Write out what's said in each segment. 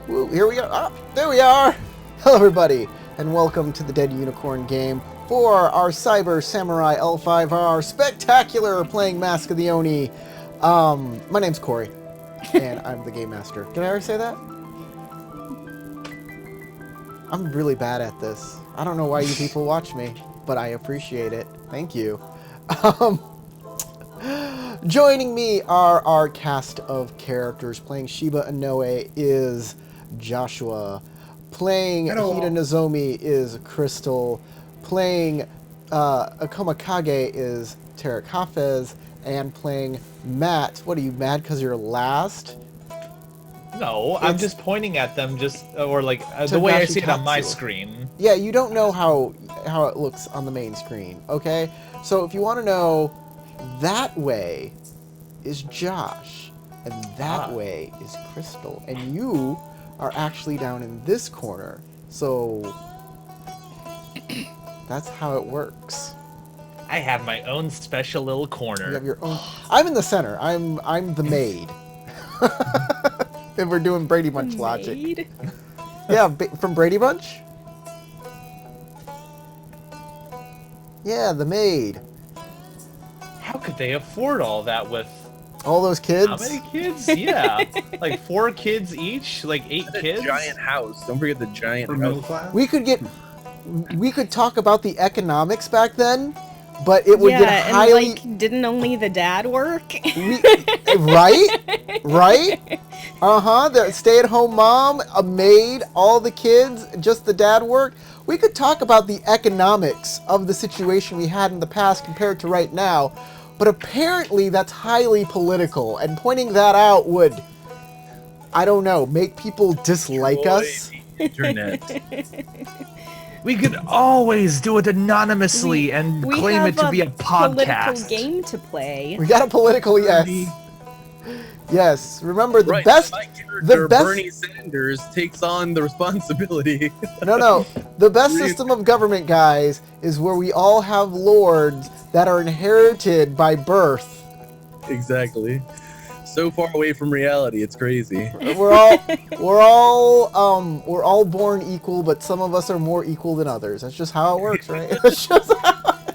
Woo, here we are. Ah, there we are. Hello, everybody, and welcome to the Dead Unicorn game for our Cyber Samurai L5R Spectacular playing Mask of the Oni. My name's Corey, and I'm the game master. Did I already say that? I'm really bad at this. I don't know why you people watch me, but I appreciate it. Thank you. Joining me are our cast of characters. Playing Shiba Inoue is Joshua. Playing Hida Nozomi is Crystal. Playing Akoma Kage is Tarek Hafez. And playing Matt. What are you, mad because you're last? No, I'm just pointing at them, the way I see it on my screen. Yeah, you don't know how it looks on the main screen, okay? So if you want to know, that way is Josh, and that way is Crystal, and you are actually down in this corner. So that's how it works. I have my own special little corner. You have your own. I'm in the center. I'm the maid. If we're doing Brady Bunch logic. Yeah, from Brady Bunch? Yeah, the maid. How could they afford all that with... All those kids? How many kids? Yeah. Like 4 kids each? Like 8 kids? Giant house. Don't forget the giant For middle class? We could talk about the economics back then, but it would get highly... and didn't only the dad work? Right? Uh-huh. The stay-at-home mom, a maid, all the kids, just the dad work. We could talk about the economics of the situation we had in the past compared to right now, but apparently that's highly political, and pointing that out would, I don't know, make people dislike us. Internet. We could always do it anonymously and claim it to be a podcast. Political game to play. We got a political yes. Yes, remember the Right, best. my character, Bernie Sanders, takes on the responsibility. No. The best system of government, guys, is where we all have lords that are inherited by birth. Exactly. So far away from reality, it's crazy. We're all born equal, but some of us are more equal than others. That's just how it works, right? It's just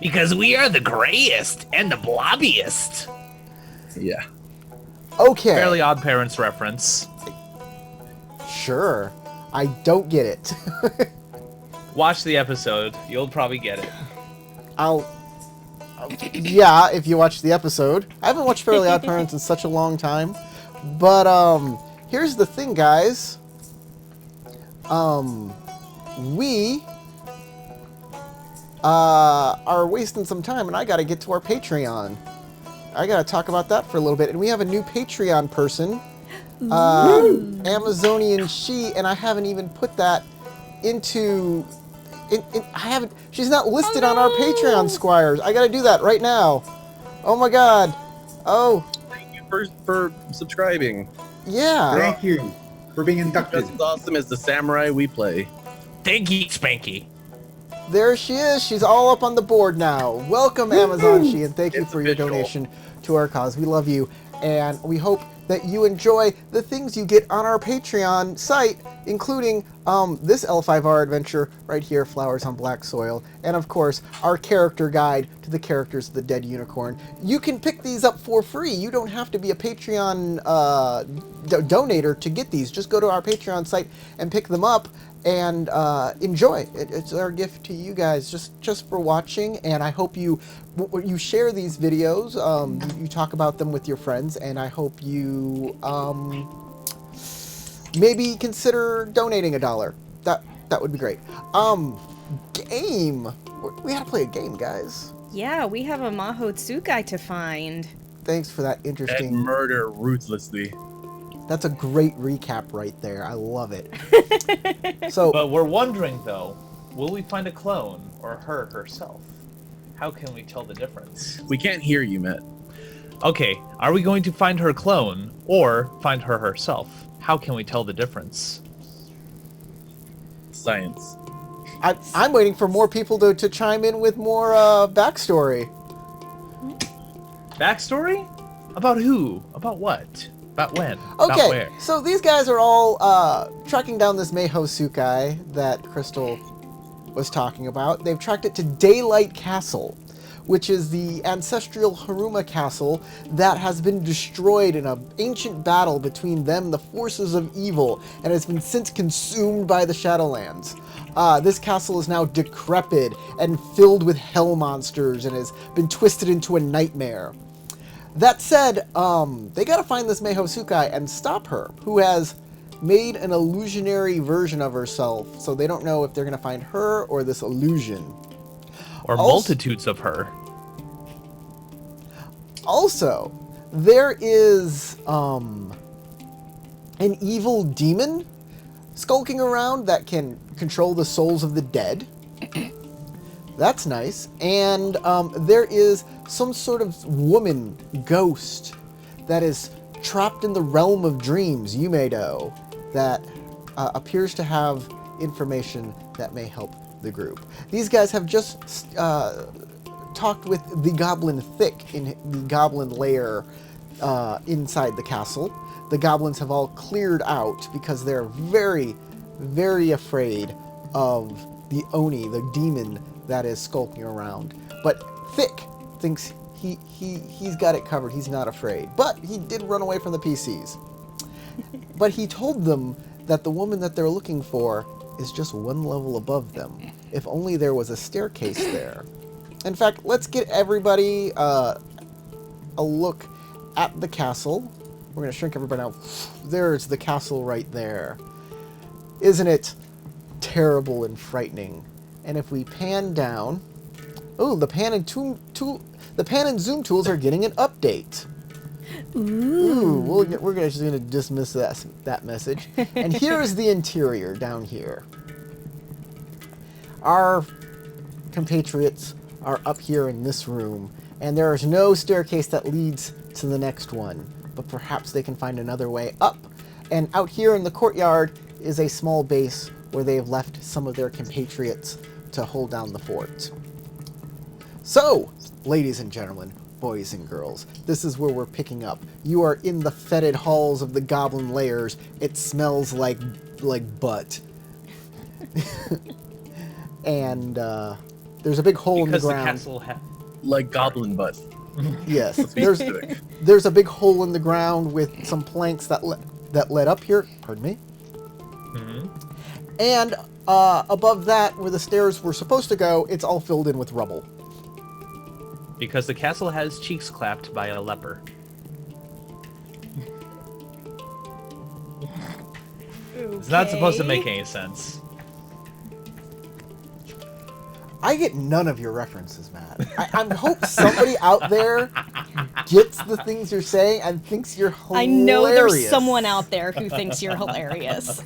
Because we are the grayest and the blobbiest. Yeah. Okay. Fairly Odd Parents reference. Sure. I don't get it. Watch the episode. You'll probably get it. Yeah, if you watch the episode. I haven't watched Fairly Odd Parents in such a long time. But, here's the thing, guys. We are wasting some time, and I gotta get to our Patreon. I gotta talk about that for a little bit. And we have a new Patreon person, Amazonian She, and I haven't even put that into... she's not listed on our Patreon, Squires. I gotta do that right now. Oh my god. Oh. Thank you for subscribing. Yeah. Thank you for being inducted. Just as awesome as the samurai we play. Thank you, Spanky. There she is. She's all up on the board now. Welcome, Amazon She, and thank you It's for your official. donation to our cause. We love you, and we hope that you enjoy the things you get on our Patreon site, including this L5R adventure right here, Flowers on Black Soil, and of course, our character guide to the characters of the Dead Unicorn. You can pick these up for free. You don't have to be a Patreon donator to get these. Just go to our Patreon site and pick them up and enjoy. It's our gift to you guys just for watching, and I hope you share these videos, you talk about them with your friends, and I hope you maybe consider donating $1. That would be great. Game. We gotta play a game, guys. Yeah, we have a Maho Tsukai to find. Thanks for that And interesting... murder ruthlessly. That's a great recap right there. I love it. So, But we're wondering, though, will we find a clone or her herself? How can we tell the difference? We can't hear you, Matt. Okay, are we going to find her clone or find her herself? How can we tell the difference? Science. I'm waiting for more people to chime in with more backstory. Backstory? About who? About what? About when? About Okay, where? so these guys are all tracking down this Meiho Tsukai that Crystal was talking about. They've tracked it to Daylight Castle, which is the ancestral Haruma castle that has been destroyed in an ancient battle between them and the forces of evil, and has been since consumed by the Shadowlands. This castle is now decrepit and filled with hell monsters and has been twisted into a nightmare. That said, they gotta find this Meiho Tsukai and stop her, who has made an illusionary version of herself, so they don't know if they're gonna find her or this illusion. Or Also- multitudes of her. Also, there is an evil demon skulking around that can control the souls of the dead. That's nice. And there is some sort of woman ghost that is trapped in the realm of dreams, Yumedo, that appears to have information that may help the group. These guys have just talked with the Goblin Thick in the Goblin lair inside the castle. The goblins have all cleared out because they're very, very afraid of the Oni, the demon that is skulking around. But Thick thinks he's got it covered. He's not afraid. But he did run away from the PCs. But he told them that the woman that they're looking for is just one level above them. If only there was a staircase there. In fact, let's get everybody a look at the castle. We're going to shrink everybody out. There's the castle right there. Isn't it terrible and frightening? And if we pan down... Oh, the pan and zoom tools are getting an update. Ooh, we're just going to dismiss that message. And here is the interior down here. Our compatriots are up here in this room, and there is no staircase that leads to the next one, but perhaps they can find another way up. And out here in the courtyard is a small base where they have left some of their compatriots to hold down the fort. So, ladies and gentlemen, boys and girls, this is where we're picking up. You are in the fetid halls of the goblin lairs. It smells like butt. And there's a big hole in the Because the ground. castle Like goblin butt. Yes, Be there's specific. there's a big hole in the ground with some planks that led up here. Pardon me. And above that, where the stairs were supposed to go, it's all filled in with rubble. Because the castle has cheeks clapped by a leper. It's not supposed to make any sense. I get none of your references, Matt. I hope somebody out there gets the things you're saying and thinks you're hilarious. I know there's someone out there who thinks you're hilarious.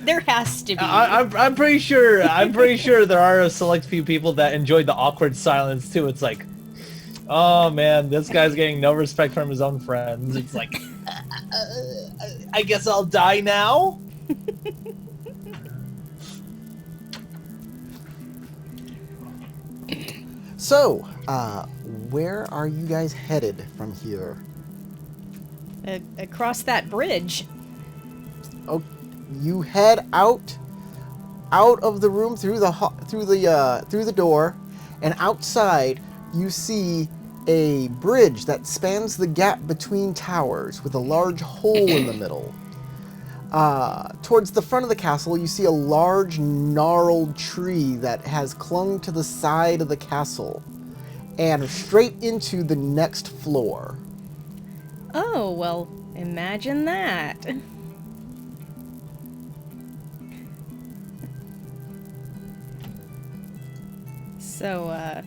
There has to be. I'm pretty sure. I'm pretty sure there are a select few people that enjoyed the awkward silence too. It's like, oh man, this guy's getting no respect from his own friends. It's like, I guess I'll die now. So, where are you guys headed from here? Across that bridge. Oh, you head out of the room through the door, and outside you see a bridge that spans the gap between towers with a large hole in the middle. Towards the front of the castle, you see a large gnarled tree that has clung to the side of the castle and straight into the next floor. Oh, well, imagine that. So,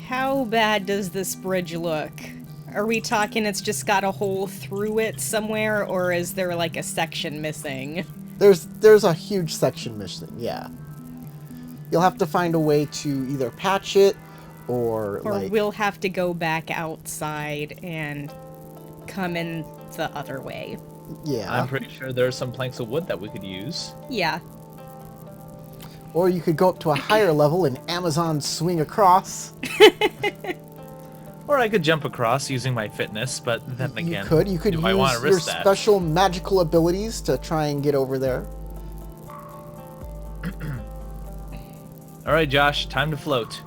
how bad does this bridge look? Are we talking it's just got a hole through it somewhere, or is there like a section missing? There's a huge section missing, yeah. You'll have to find a way to either patch it or like... we'll have to go back outside and come in the other way. Yeah. I'm pretty sure there are some planks of wood that we could use. Yeah. Or you could go up to a higher level and Amazon swing across. Or I could jump across using my fitness, but then again, You could do I want to use your risk that? special magical abilities to try and get over there. All right, Josh, time to float.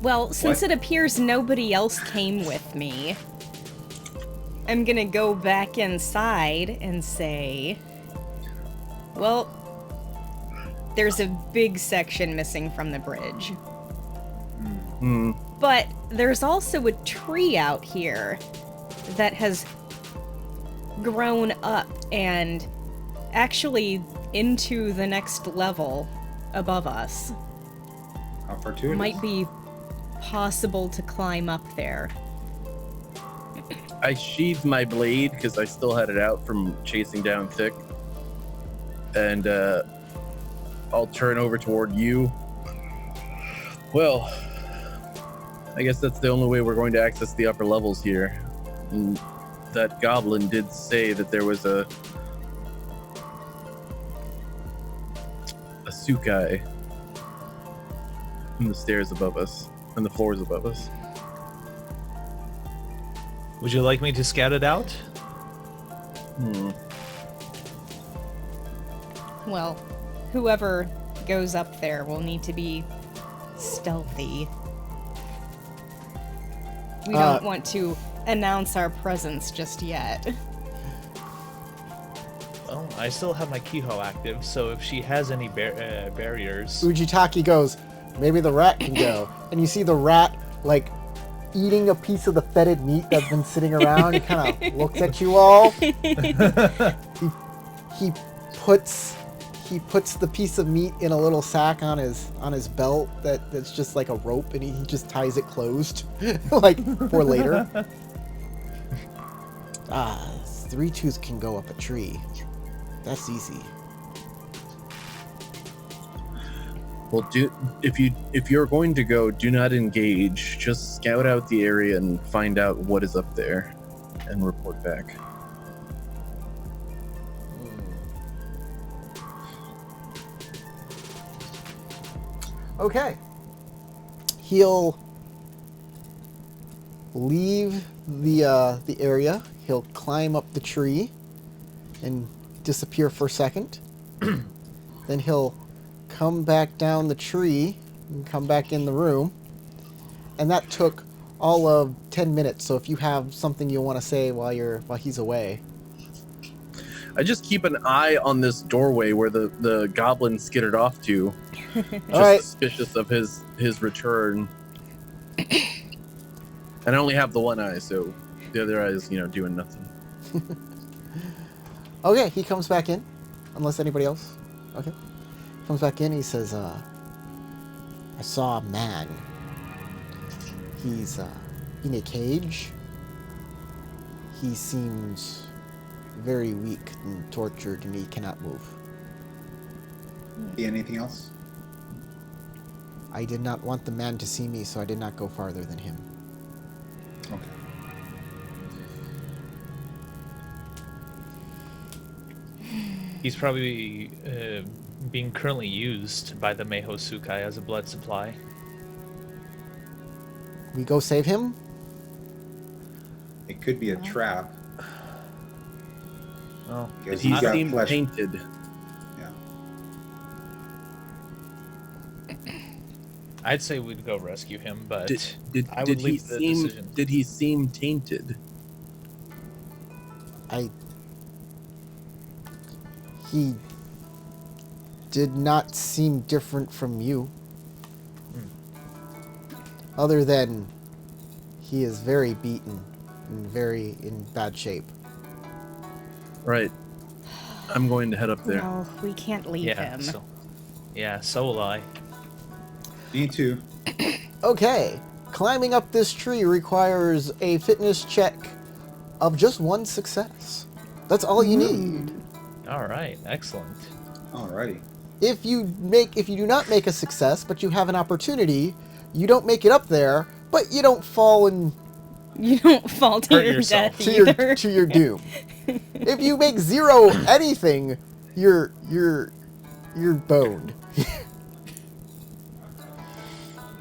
Well, since What? it appears nobody else came with me, I'm gonna go back inside and say, well, there's a big section missing from the bridge. Hmm. But there's also a tree out here that has grown up and actually into the next level above us. How fortuitous. Might be possible to climb up there. I sheathed my blade because I still had it out from chasing down Thick, and I'll turn over toward you. Well, I guess that's the only way we're going to access the upper levels here. And that goblin did say that there was a Sukai in the stairs above us, and the floors above us. Would you like me to scout it out? Hmm. Well, whoever goes up there will need to be stealthy. We don't want to announce our presence just yet. Well, I still have my Kiho active, so if she has any barriers... Ujitaki goes, maybe the rat can go. And you see the rat, like, eating a piece of the fetid meat that's been sitting around. He kind of looks at you all. He puts the piece of meat in a little sack on his belt that's just like a rope, and he just ties it closed, like for later. 3-2s can go up a tree. That's easy. Well, if you're going to go, do not engage. Just scout out the area and find out what is up there, and report back. Okay. He'll leave the area. He'll climb up the tree and disappear for a second. Then he'll come back down the tree and come back in the room. And that took all of 10 minutes. So if you have something you want to say while he's away. I just keep an eye on this doorway where the goblin skittered off to. Just All right. suspicious of his return. And I only have the one eye, so the other eye is, doing nothing. Okay, he comes back in. Unless anybody else. Okay. Comes back in, he says, I saw a man. He's in a cage. He seems very weak and tortured, and he cannot move. See anything else? I did not want the man to see me, so I did not go farther than him. Okay. He's probably being currently used by the Meiho Sukai as a blood supply. We go save him? It could be a trap. Oh, Because He he's got seemed flesh. tainted. Yeah. I'd say we'd go rescue him, but I would Did he leave the seem decision. Did he seem tainted? He did not seem different from you. Other than he is very beaten and very in bad shape. Right. I'm going to head up there. No, we can't leave him. So will I. Me too. Okay, climbing up this tree requires a fitness check of just 1 success. That's all you need. All right, excellent. Alrighty. If you do not make a success, but you have an opportunity, you don't make it up there, but you don't fall and You don't fall to Hurt your yourself. death to either. your doom. If you make 0 anything, you're boned.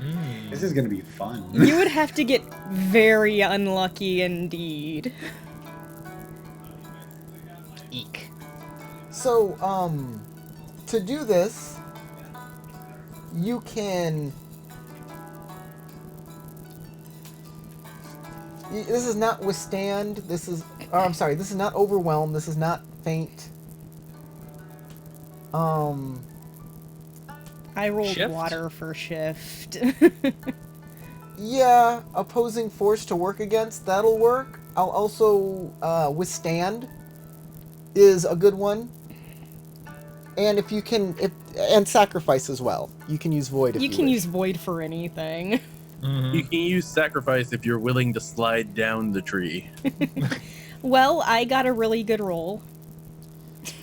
Mm. This is gonna be fun. You would have to get very unlucky indeed. Eek. So, to do this, you can. This is not withstand. This is. Oh, I'm sorry. This is not overwhelm. This is not faint. I rolled Shift? water for shift. Yeah, opposing force to work against. That'll work. I'll also withstand. Is a good one. And if you can, and sacrifice as well. You can use void if You you can wish. use void for anything. You can use sacrifice if you're willing to slide down the tree. Well, I got a really good roll.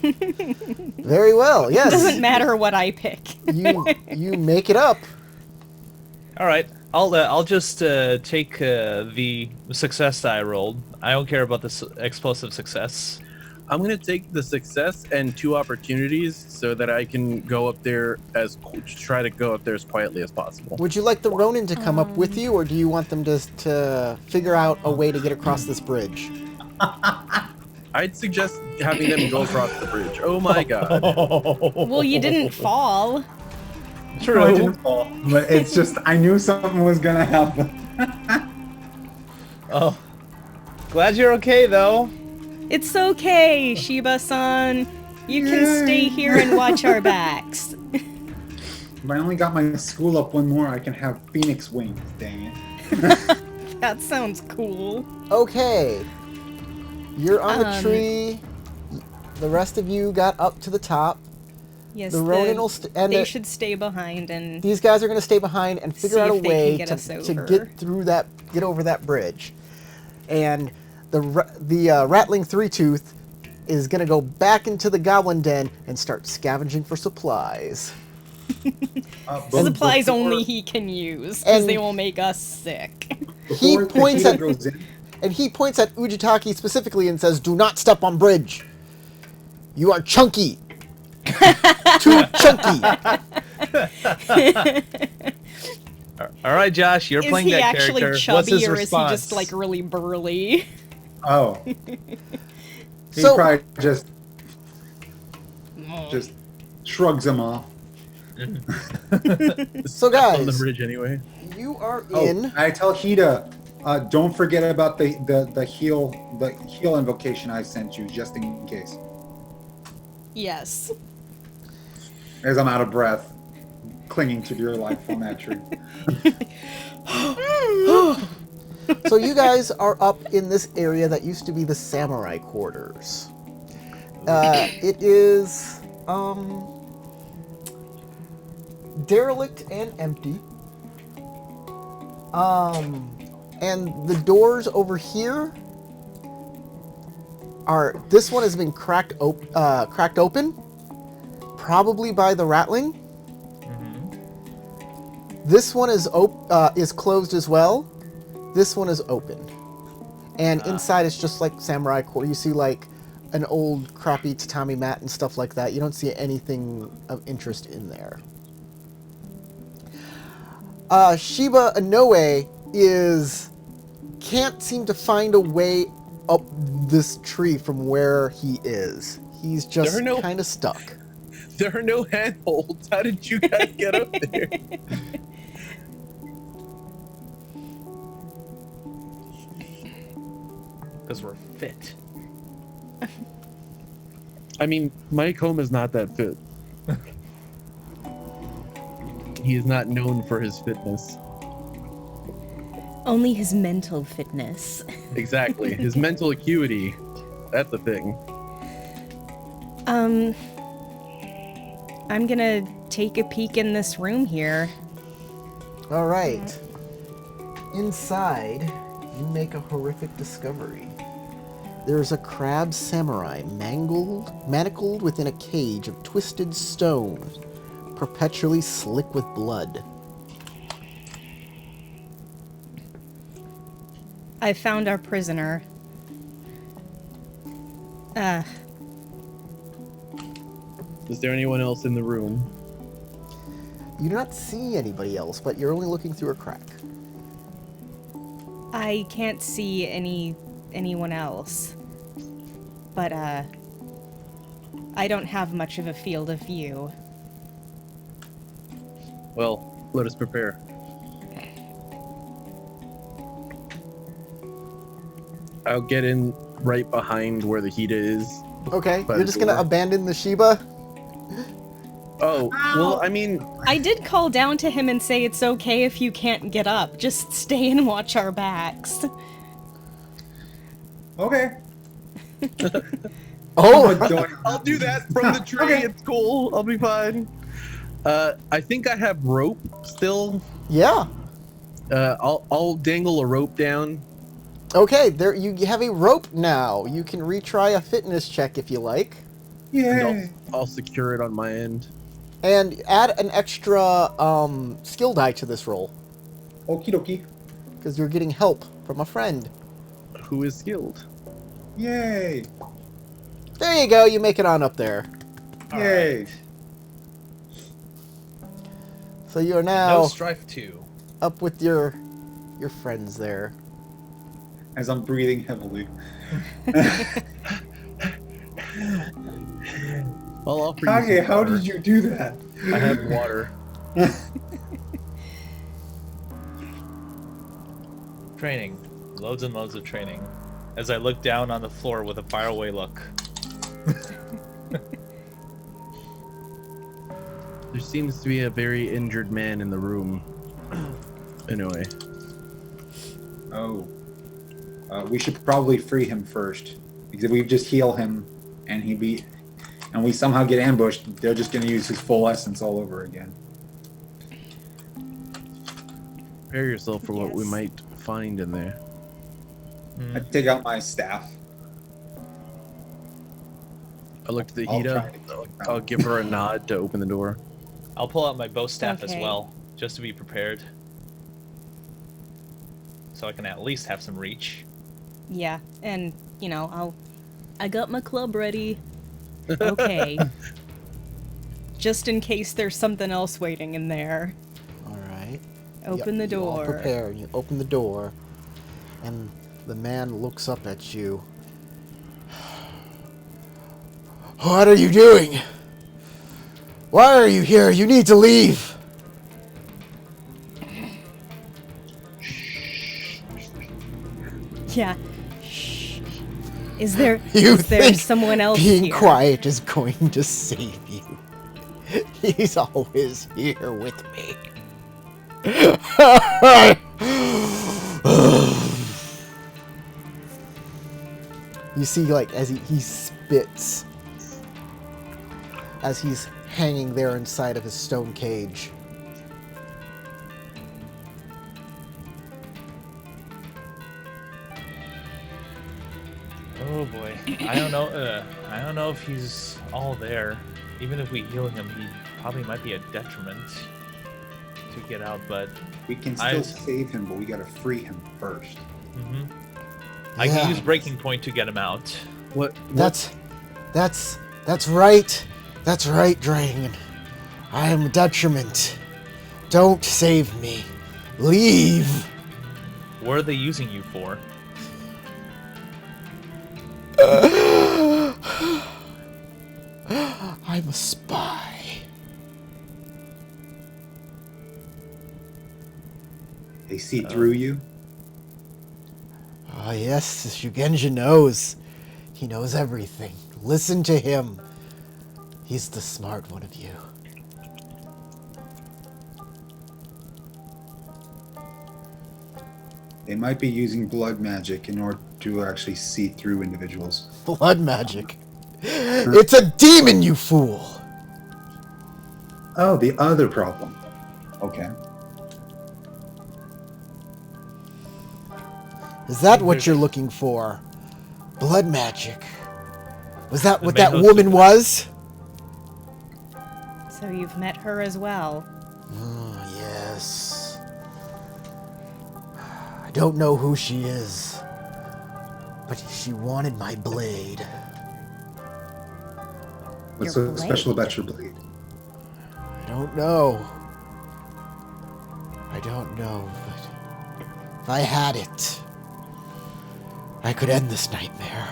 Very well. Yes. Doesn't matter what I pick. You make it up. All right, I'll just take the success that I rolled. I don't care about the explosive success. I'm gonna take the success and 2 opportunities so that I can go up there try to go up there as quietly as possible. Would you like the Ronin to come up with you, or do you want them to figure out a way to get across this bridge? I'd suggest having them go across the bridge. Oh my god. Well, you didn't fall. True. I didn't fall, but it's just I knew something was gonna happen. Oh, glad you're okay though. It's okay, Shiba-san. You can stay here and watch our backs. If I only got my school up one more, I can have Phoenix wings. Dang it. That sounds cool. Okay. You're on the Um, tree. The rest of you got up to the top. Yes, The Ronin will they should stay behind and These guys are going to stay behind and figure See out a if they can way get us to over. get over that bridge. And the rattling three-tooth is going to go back into the goblin den and start scavenging for supplies. supplies only he can use, because they will make us sick. He Before points Tahita at goes in, and he points at Ujitaki specifically and says, "Do not step on bridge. You are chunky. Too chunky." All right, Josh, you're Is playing he that actually character. chubby, What's his or response? is he just like really burly? oh, he So- probably just shrugs him off. So On the guys, bridge anyway. you are Oh, in. I tell Hida, don't forget about the heal invocation I sent you, just in case. Yes. As I'm out of breath, clinging to your life on that tree. So you guys are up in this area that used to be the samurai quarters. It is derelict and empty. And the doors over here are. This one has been cracked open, probably by the rattling. This one is closed as well. This one is open, and inside it's just like samurai quarter. You see like an old crappy tatami mat and stuff like that. You don't see anything of interest in there. Shiba Inoue can't seem to find a way up this tree from where he is. He's just There are no- kind of stuck. There are no handholds. How did you guys get up there? Because we're fit. I mean, Mike Holm is not that fit. He is not known for his fitness. Only his mental fitness. Exactly. His mental acuity. That's the thing. I'm gonna take a peek in this room here. All right. Inside, you make a horrific discovery. There's a crab samurai manacled within a cage of twisted stone, perpetually slick with blood. I found our prisoner. Is there anyone else in the room? You do not see anybody else, but you're only looking through a crack. I can't see anyone else. But I don't have much of a field of view. Well, let us prepare. I'll get in right behind where the Hida is. Okay, By you're the just gonna door. abandon the Sheba? Oh, well, I mean, I did call down to him and say it's okay if you can't get up. Just stay and watch our backs. Okay. Oh! I'll do that from the tree. Okay. It's cool. I'll be fine. I think I have rope still. Yeah. I'll dangle a rope down. Okay, there you have a rope now. You can retry a fitness check if you like. And Yay. I'll secure it on my end. And add an extra skill die to this roll. Okie dokie. Because you're getting help from a friend. Who is skilled? Yay. There you go, you make it on up there. Yay. So you are No now strife 2. up with your friends there. As I'm breathing heavily. I'll offer you Kage, some how water. did you do that? I have water. Training. Loads and loads of training. As I look down on the floor with a faraway look. There seems to be a very injured man in the room. Anyway. Oh. We should probably free him first. Because if we just heal him and and we somehow get ambushed, they're just going to use his full essence all over again. Prepare yourself for what we Yes. might find in there. I take out my staff. I look to the I'll Hida. try to- I'll give her a nod to open the door. I'll pull out my bow staff as Okay. well, just to be prepared. So I can at least have some reach. Yeah, and I got my club ready. Okay. Just in case there's something else waiting in there. Alright. Open the You all door. prepare, you open the door, and the man looks up at you. What are you doing? Why are you here? You need to leave! Yeah. Shh. Is there You is there think someone else being here? quiet is going to save you. He's always here with me. You see, like, as he spits, as he's hanging there inside of his stone cage. Oh boy. I don't know. I don't know if he's all there. Even if we heal him, he probably might be a detriment to get out. But We can I- still save him, but we gotta free him first. I Yeah. can use breaking point to get him out. What? That's right. That's right, Dragon. I am a detriment. Don't save me. Leave. What are they using you for? I'm a spy. They see through you. Ah, yes, Shugenja knows. He knows everything. Listen to him. He's the smart one of you. They might be using blood magic in order to actually see through individuals. Blood magic. It's a demon, you fool! Oh, the other problem. Okay. Is that what you're looking for? Blood magic. Was that The what that main woman host was? So you've met her as well. Oh, yes. I don't know who she is, but she wanted my blade. What's Your so special blade. about your blade? I don't know. I don't know, but if I had it, I could end this nightmare.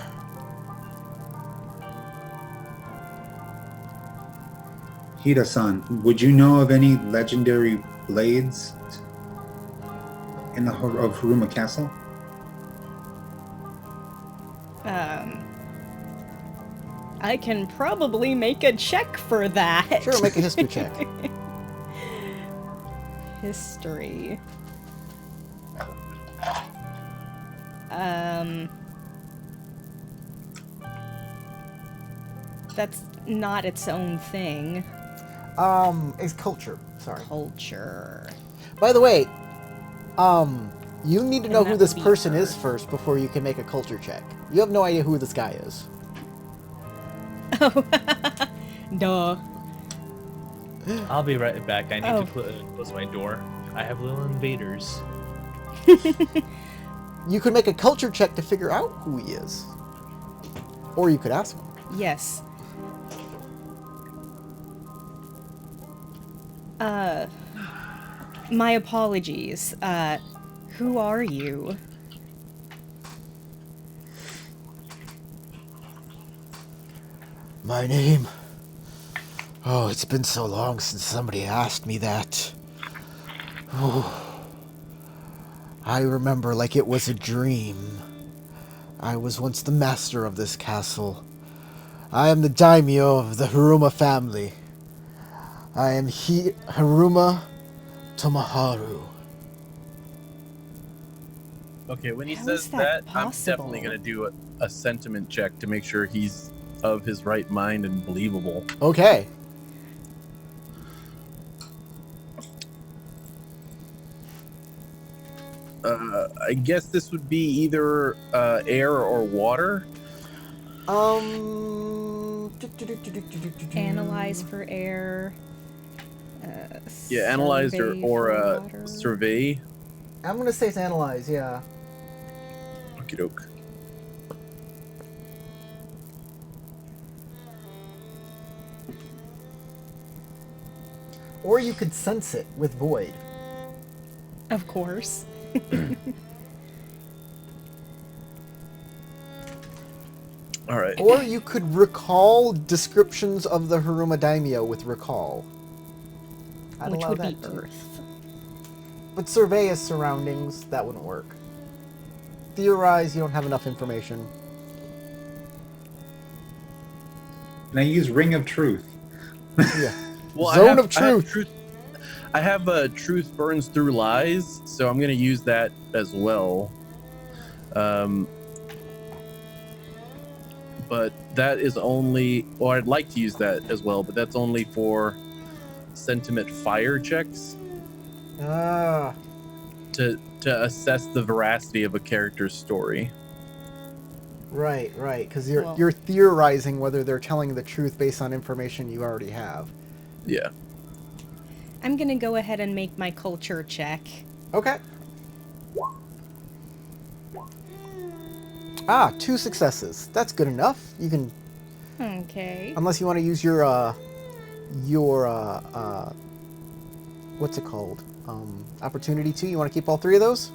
Hida-san, would you know of any legendary blades in the of Haruma Castle? I can probably make a check for that. Sure, make a history check. History. That's not its own thing. It's culture. Sorry. Culture. By the way, you need to know And who that this would be person is Earth. first before you can make a culture check. You have no idea who this guy is. Oh, duh. I'll be right back. I need Oh. to close my door. I have little invaders. You could make a culture check to figure out who he is. Or you could ask him. Yes. My apologies. Who are you? My name? Oh, it's been so long since somebody asked me that. Oh, I remember like it was a dream. I was once the master of this castle. I am the Daimyo of the Haruma family. I am Haruma Tomoharu. Okay, when he How says is that I'm possible? definitely going to do a sentiment check to make sure he's of his right mind and believable. Okay. I guess this would be either air or water. Analyze for air. Yeah, analyze or, survey or for water. survey. I'm gonna say it's analyze, yeah. Okie doke. Or you could sense it with void. Of course. All right. Or you could recall descriptions of the Haruma Daimyo with recall. I'd Which allow would be that too. Earth. But survey his surroundings, that wouldn't work. Theorize, you don't have enough information. And I use Ring of Truth. Yeah. Well, Zone of truth. I have truth burns through lies, so I'm going to use that as well. But that is only, or I'd like to use that as well, but that's only for sentiment fire checks Ah, to assess the veracity of a character's story. right, because Well- you're theorizing whether they're telling the truth based on information you already have. Yeah. I'm gonna go ahead and make my culture check. Okay. Ah, 2 successes. That's good enough. You can, Okay. unless you want to use your what's it called? Opportunity 2. You want to keep all 3 of those?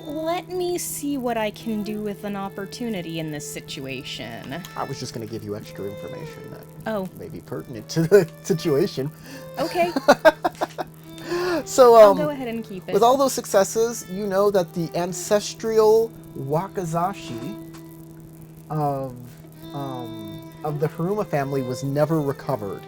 Let me see what I can do with an opportunity in this situation. I was just going to give you extra information that Oh, may be pertinent to the situation. okay. So, I'll go ahead and keep it. with all those successes, you know that the ancestral wakizashi of the Haruma family was never recovered.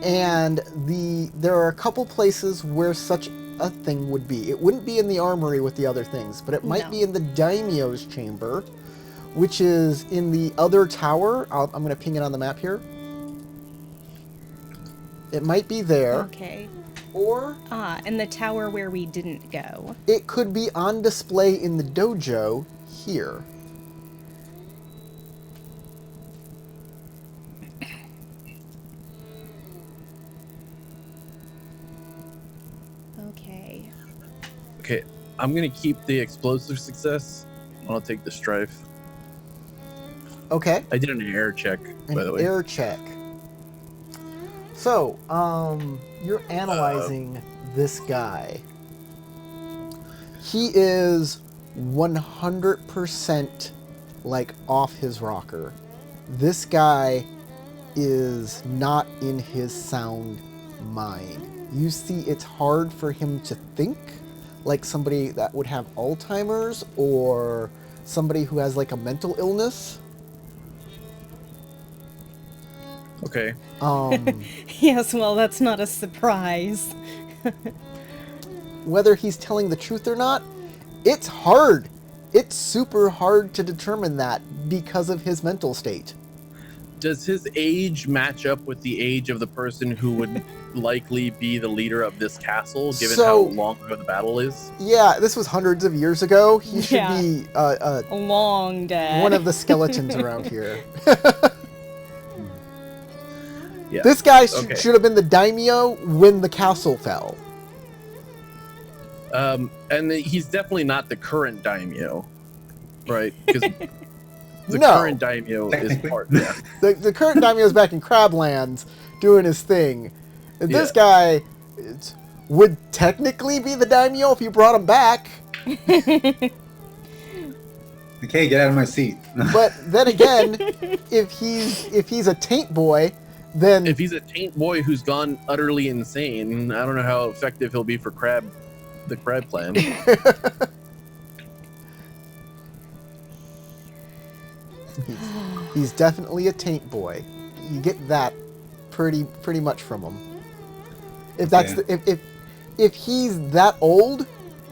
And there are a couple places where such a thing would be. It wouldn't be in the armory with the other things, but it might No. be in the daimyo's chamber, which is in the other tower. I'm going to ping it on the map here. It might be there, Okay. or Ah, and the tower where we didn't go. it could be on display in the dojo here. Okay. Okay. I'm going to keep the explosive success. I'll take the strife. Okay. I did an air check, by the An way. air check. So, you're analyzing this guy. He is 100% like off his rocker. This guy is not in his sound mind. You see, it's hard for him to think like somebody that would have Alzheimer's or somebody who has like a mental illness. Okay. Yes, well, that's not a surprise. Whether he's telling the truth or not, it's hard. It's super hard to determine that because of his mental state. Does his age match up with the age of the person who would likely be the leader of this castle, given how long ago the battle is? Yeah, this was hundreds of years ago. He should Yeah. be Long dead. one of the skeletons around here. Yeah. This guy Okay. should have been the Daimyo when the castle fell. And he's definitely not the current Daimyo, right? Because the No. current Daimyo is Technically. part. Yeah. The current Daimyo's back in Crablands doing his thing. And this guy would technically be the Daimyo if you brought him back. Okay, get out of my seat. But then again, if he's a taint boy, then If he's a taint boy who's gone utterly insane, I don't know how effective he'll be for the crab clan. he's definitely a taint boy. You get that pretty much from him. If that's if he's that old,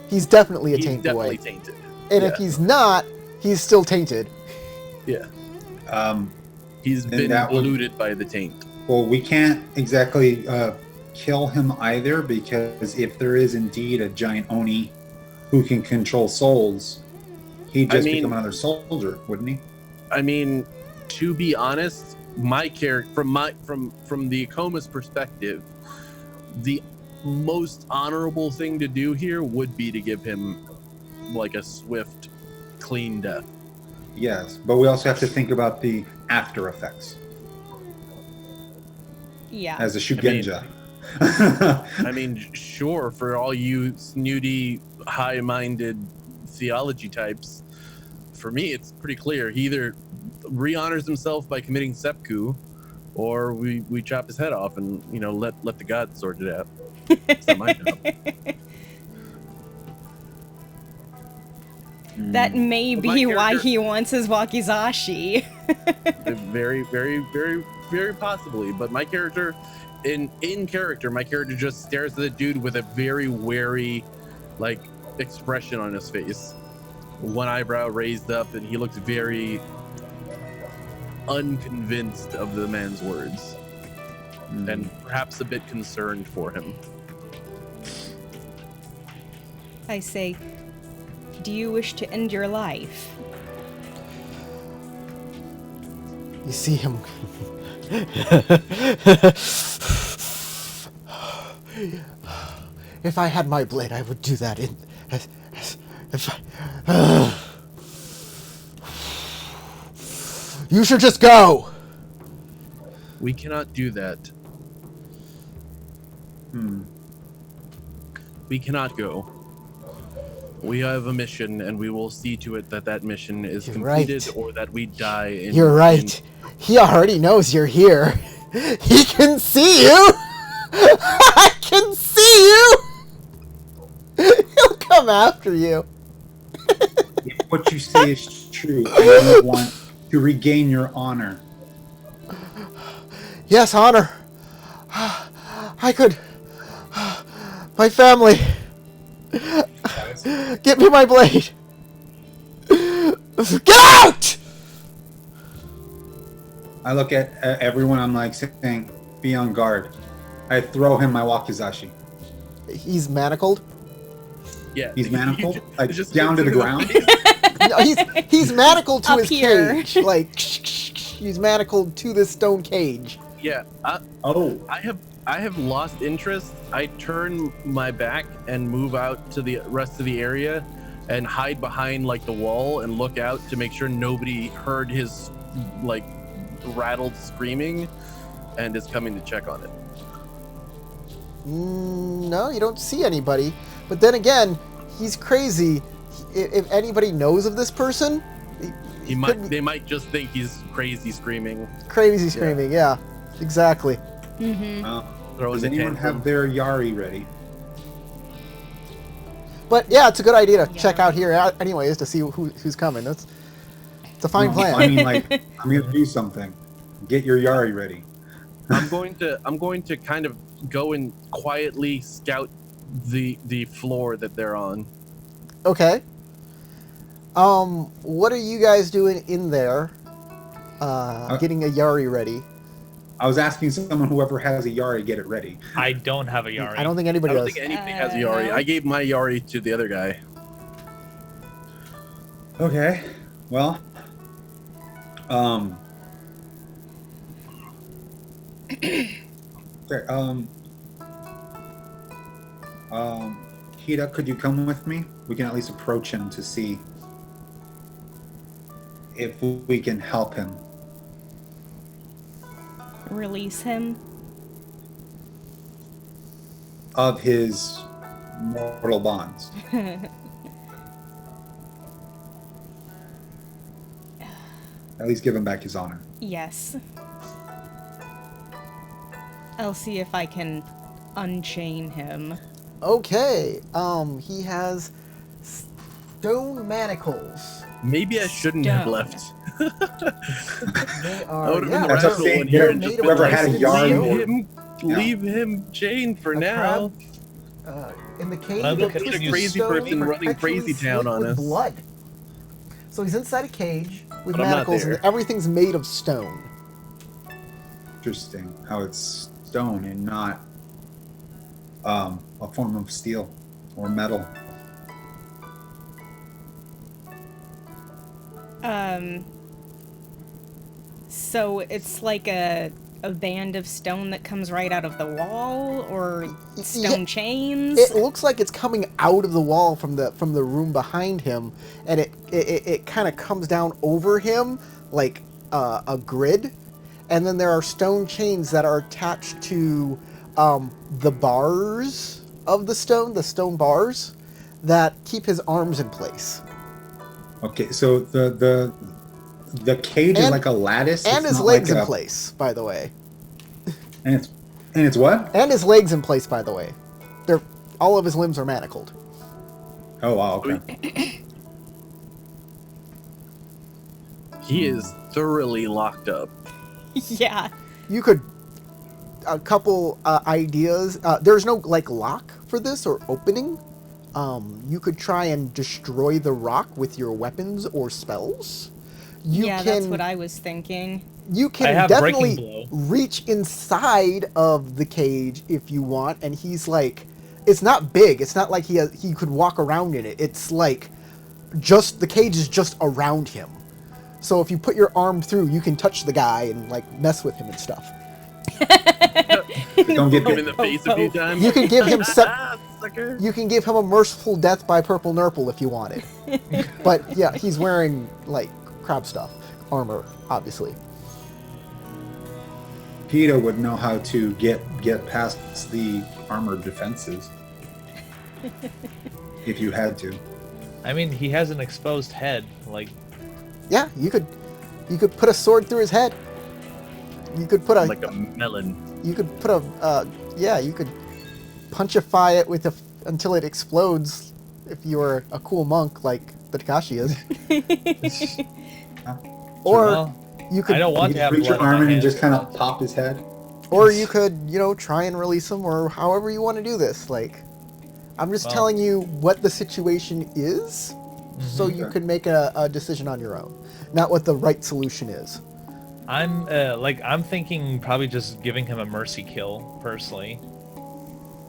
he's definitely a He's taint definitely boy. tainted. And Yeah. if he's not, he's still tainted. Yeah. Um, He's Then been that would- polluted by the taint. well, we can't exactly kill him either, because if there is indeed a giant Oni who can control souls, he'd just become another soldier, wouldn't he? I mean, to be honest, my character from the Akoma's perspective, the most honorable thing to do here would be to give him like a swift, clean death. Yes, but we also have to think about the after effects Yeah. as a Shugenja. I mean, sure, for all you snooty, high-minded theology types, for me, it's pretty clear. He either re-honors himself by committing seppuku, or we chop his head off and let the gods sort it out. It's not my job. That may But my be why character- he wants his wakizashi. Very, very, very, very possibly. But my character, in character, my character just stares at the dude with a very wary, like, expression on his face. One eyebrow raised up, and he looks very unconvinced of the man's words, and perhaps a bit concerned for him. I say, do you wish to end your life? You see him. If I had my blade, I would do that. You should just go. We cannot do that. We cannot go. We have a mission, and we will see to it that that mission is You're completed, right. or that we die. You're right. He already knows you're here. He can see you. I can see you. He'll come after you. If what you say is true, I want to regain your honor. Yes, honor. I could. My family. Get me my blade. Get out! I look at everyone, I'm like saying, be on guard. I throw him my wakizashi. He's manacled. Yeah, He's manacled, like Just down to the through ground. face. No, he's manacled to Up his here. cage. Like he's manacled to this stone cage. Yeah, Oh, I have lost interest. I turn my back and move out to the rest of the area and hide behind like the wall and look out to make sure nobody heard his like rattled screaming. and is coming to check on it. No, you don't see anybody. But then again, he's crazy. If anybody knows of this person, He might. They might just think he's crazy screaming. Crazy screaming, yeah. Exactly. Throws Does a anyone tantrum. have their Yari ready? But yeah, it's a good idea to check out here anyways to see who's coming. It's a fine No, plan. I mean, like, I'm gonna do something. Get your Yari ready. I'm going to kind of go and quietly scout the floor that they're on. Okay. What are you guys doing in there? Getting a Yari ready. I was asking someone, whoever has a Yari, get it ready. I don't have a Yari. I don't think I anybody don't does. think anything has a Yari. no. I gave my Yari to the other guy. Okay. Well. Okay. Hida, could you come with me? We can at least approach him to see if we can help him. Release him. Of his mortal bonds. At least give him back his honor. Yes. I'll see if I can unchain him. Okay. He has stone manacles. Maybe I shouldn't have Stone. left. They I are, would have yeah, been the that's they're- what I'm rascal saying. in here they're and just made been of Whoever had a twisted Yari stone. leave him chained for A now. crab, in the cave, Well, the look at the twisted crazy stone person running perpetually crazy town slick on with us. blood. So he's inside a cage with But I'm not manacles, and there. everything's made of stone. Interesting how it's stone and not a form of steel or metal. So it's like a band of stone that comes right out of the wall, or stone chains? It looks like it's coming out of the wall from the room behind him, and it kind of comes down over him like a grid, and then there are stone chains that are attached to the bars of the stone bars that keep his arms in place. Okay, so the cage is And- like a lattice, And it's his not legs like in a- place, by the way. and it's what? And his legs in place, by the way. They're all of his limbs are manacled. Oh wow, okay. He is thoroughly locked up. Yeah. You could a couple ideas. There's no like lock for this or opening. You could try and destroy the rock with your weapons or spells. You Yeah, can, that's what I was thinking. You I can have definitely Breaking Blow. reach inside of the cage if you want, and he's like, it's not big. It's not like he could walk around in it. It's like just the cage is just around him. So if you put your arm through, you can touch the guy and like mess with him and stuff. Don't get Him in the bit. face a few times. You can give him Sucker. You can give him a merciful death by Purple Nurple if you wanted. But yeah, he's wearing like crab stuff, armor, obviously. PETA would know how to get past the armored defenses. If you had to. I mean, he has an exposed head. Like, Yeah, you could put a sword through his head. You could put a Like a melon. you could put a you could punchify it with until it explodes if you were a cool monk like the Takashi is. Or well, you could I don't want You to have reach your blood on arm my in and hands. just kind of pop his head. or you could, try and release him or however you want to do this. Like I'm just Well- telling you what the situation is so you Okay. can make a decision on your own, not what the right solution is. I'm thinking probably just giving him a mercy kill personally.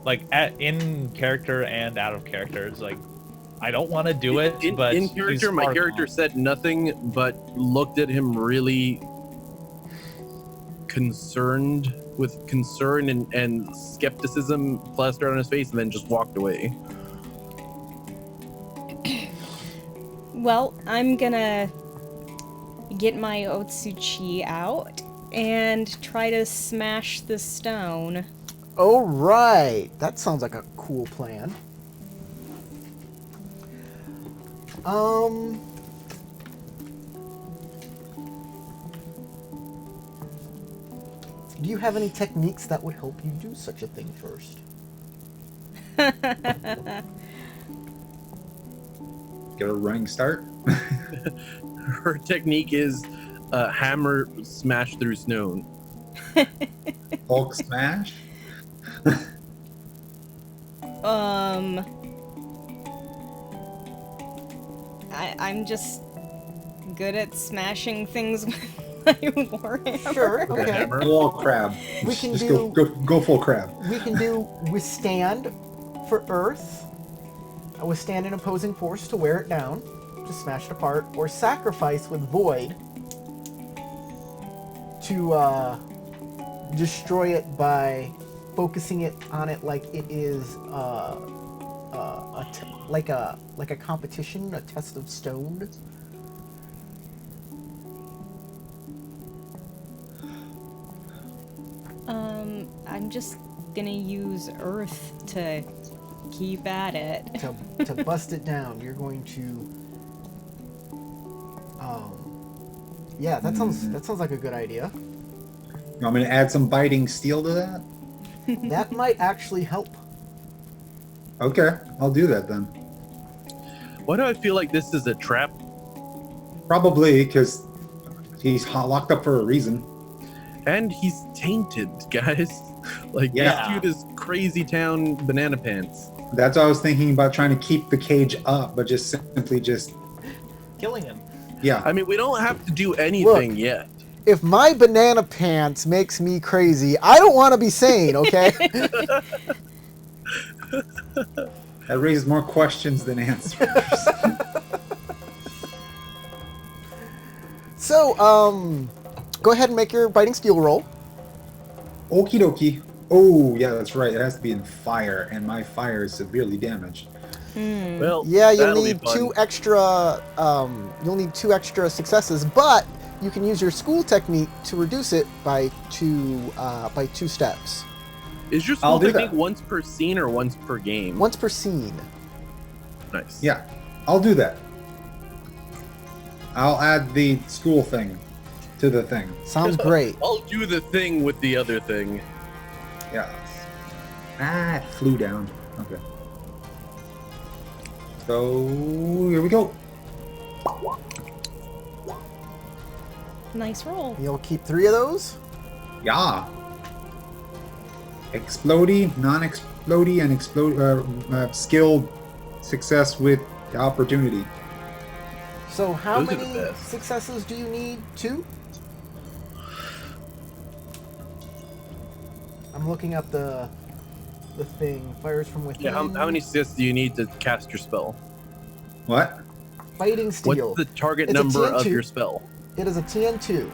Like in character and out of character. It's like I don't want to do it, but in he's character, my far character gone. said nothing but looked at him really concerned with concern and skepticism plastered on his face, and then just walked away. Well, I'm gonna get my Otsuchi out and try to smash the stone. All right, that sounds like a cool plan. Do you have any techniques that would help you do such a thing first? Get a running start. Her technique is hammer smash through stone. Hulk smash. I'm just good at smashing things with my warhammer. Sure, okay. Hammer. Full crab. We can Just do- go full crab. We can do withstand for earth, withstand an opposing force to wear it down, to smash it apart, or sacrifice with void to destroy it by focusing it on it like it is like a competition, a test of stone. I'm just gonna use earth to keep at it. To bust it down, you're going to. Yeah, that sounds like a good idea. You want me to add some biting steel to that? That might actually help. Okay, I'll do that then. Why do I feel like this is a trap? Probably because he's locked up for a reason. And he's tainted, guys. Like, Yeah. this dude is crazy town banana pants. That's what I was thinking about, trying to keep the cage up, but just simply Killing him. yeah. I mean, we don't have to do anything Look. yet. If my banana pants makes me crazy, I don't want to be sane, okay? That raises more questions than answers. So, go ahead and make your biting steel roll. Okie dokie. Oh, yeah, that's right. It has to be in fire, and my fire is severely damaged. Well, Yeah, you'll that'll be need fun. two extra. You'll need 2 extra successes, but you can use your school technique to reduce it by 2 steps. Is your I'll school do technique that. once per scene or once per game? Once per scene. Nice. Yeah, I'll do that. I'll add the school thing to the thing. Sounds great. I'll do the thing with the other thing. Yeah. Ah, it flew down. Okay. So, here we go. Nice roll. You'll keep 3 of those. Yeah. Explodey, non-explodey, and explode skill success with opportunity. So, how Those are the many best. successes do you need? 2? I'm looking at the thing. Fires from within. Yeah, how many assists do you need to cast your spell? What? Fighting steel. What's the target It's a number of TN2. your spell? It is a TN2.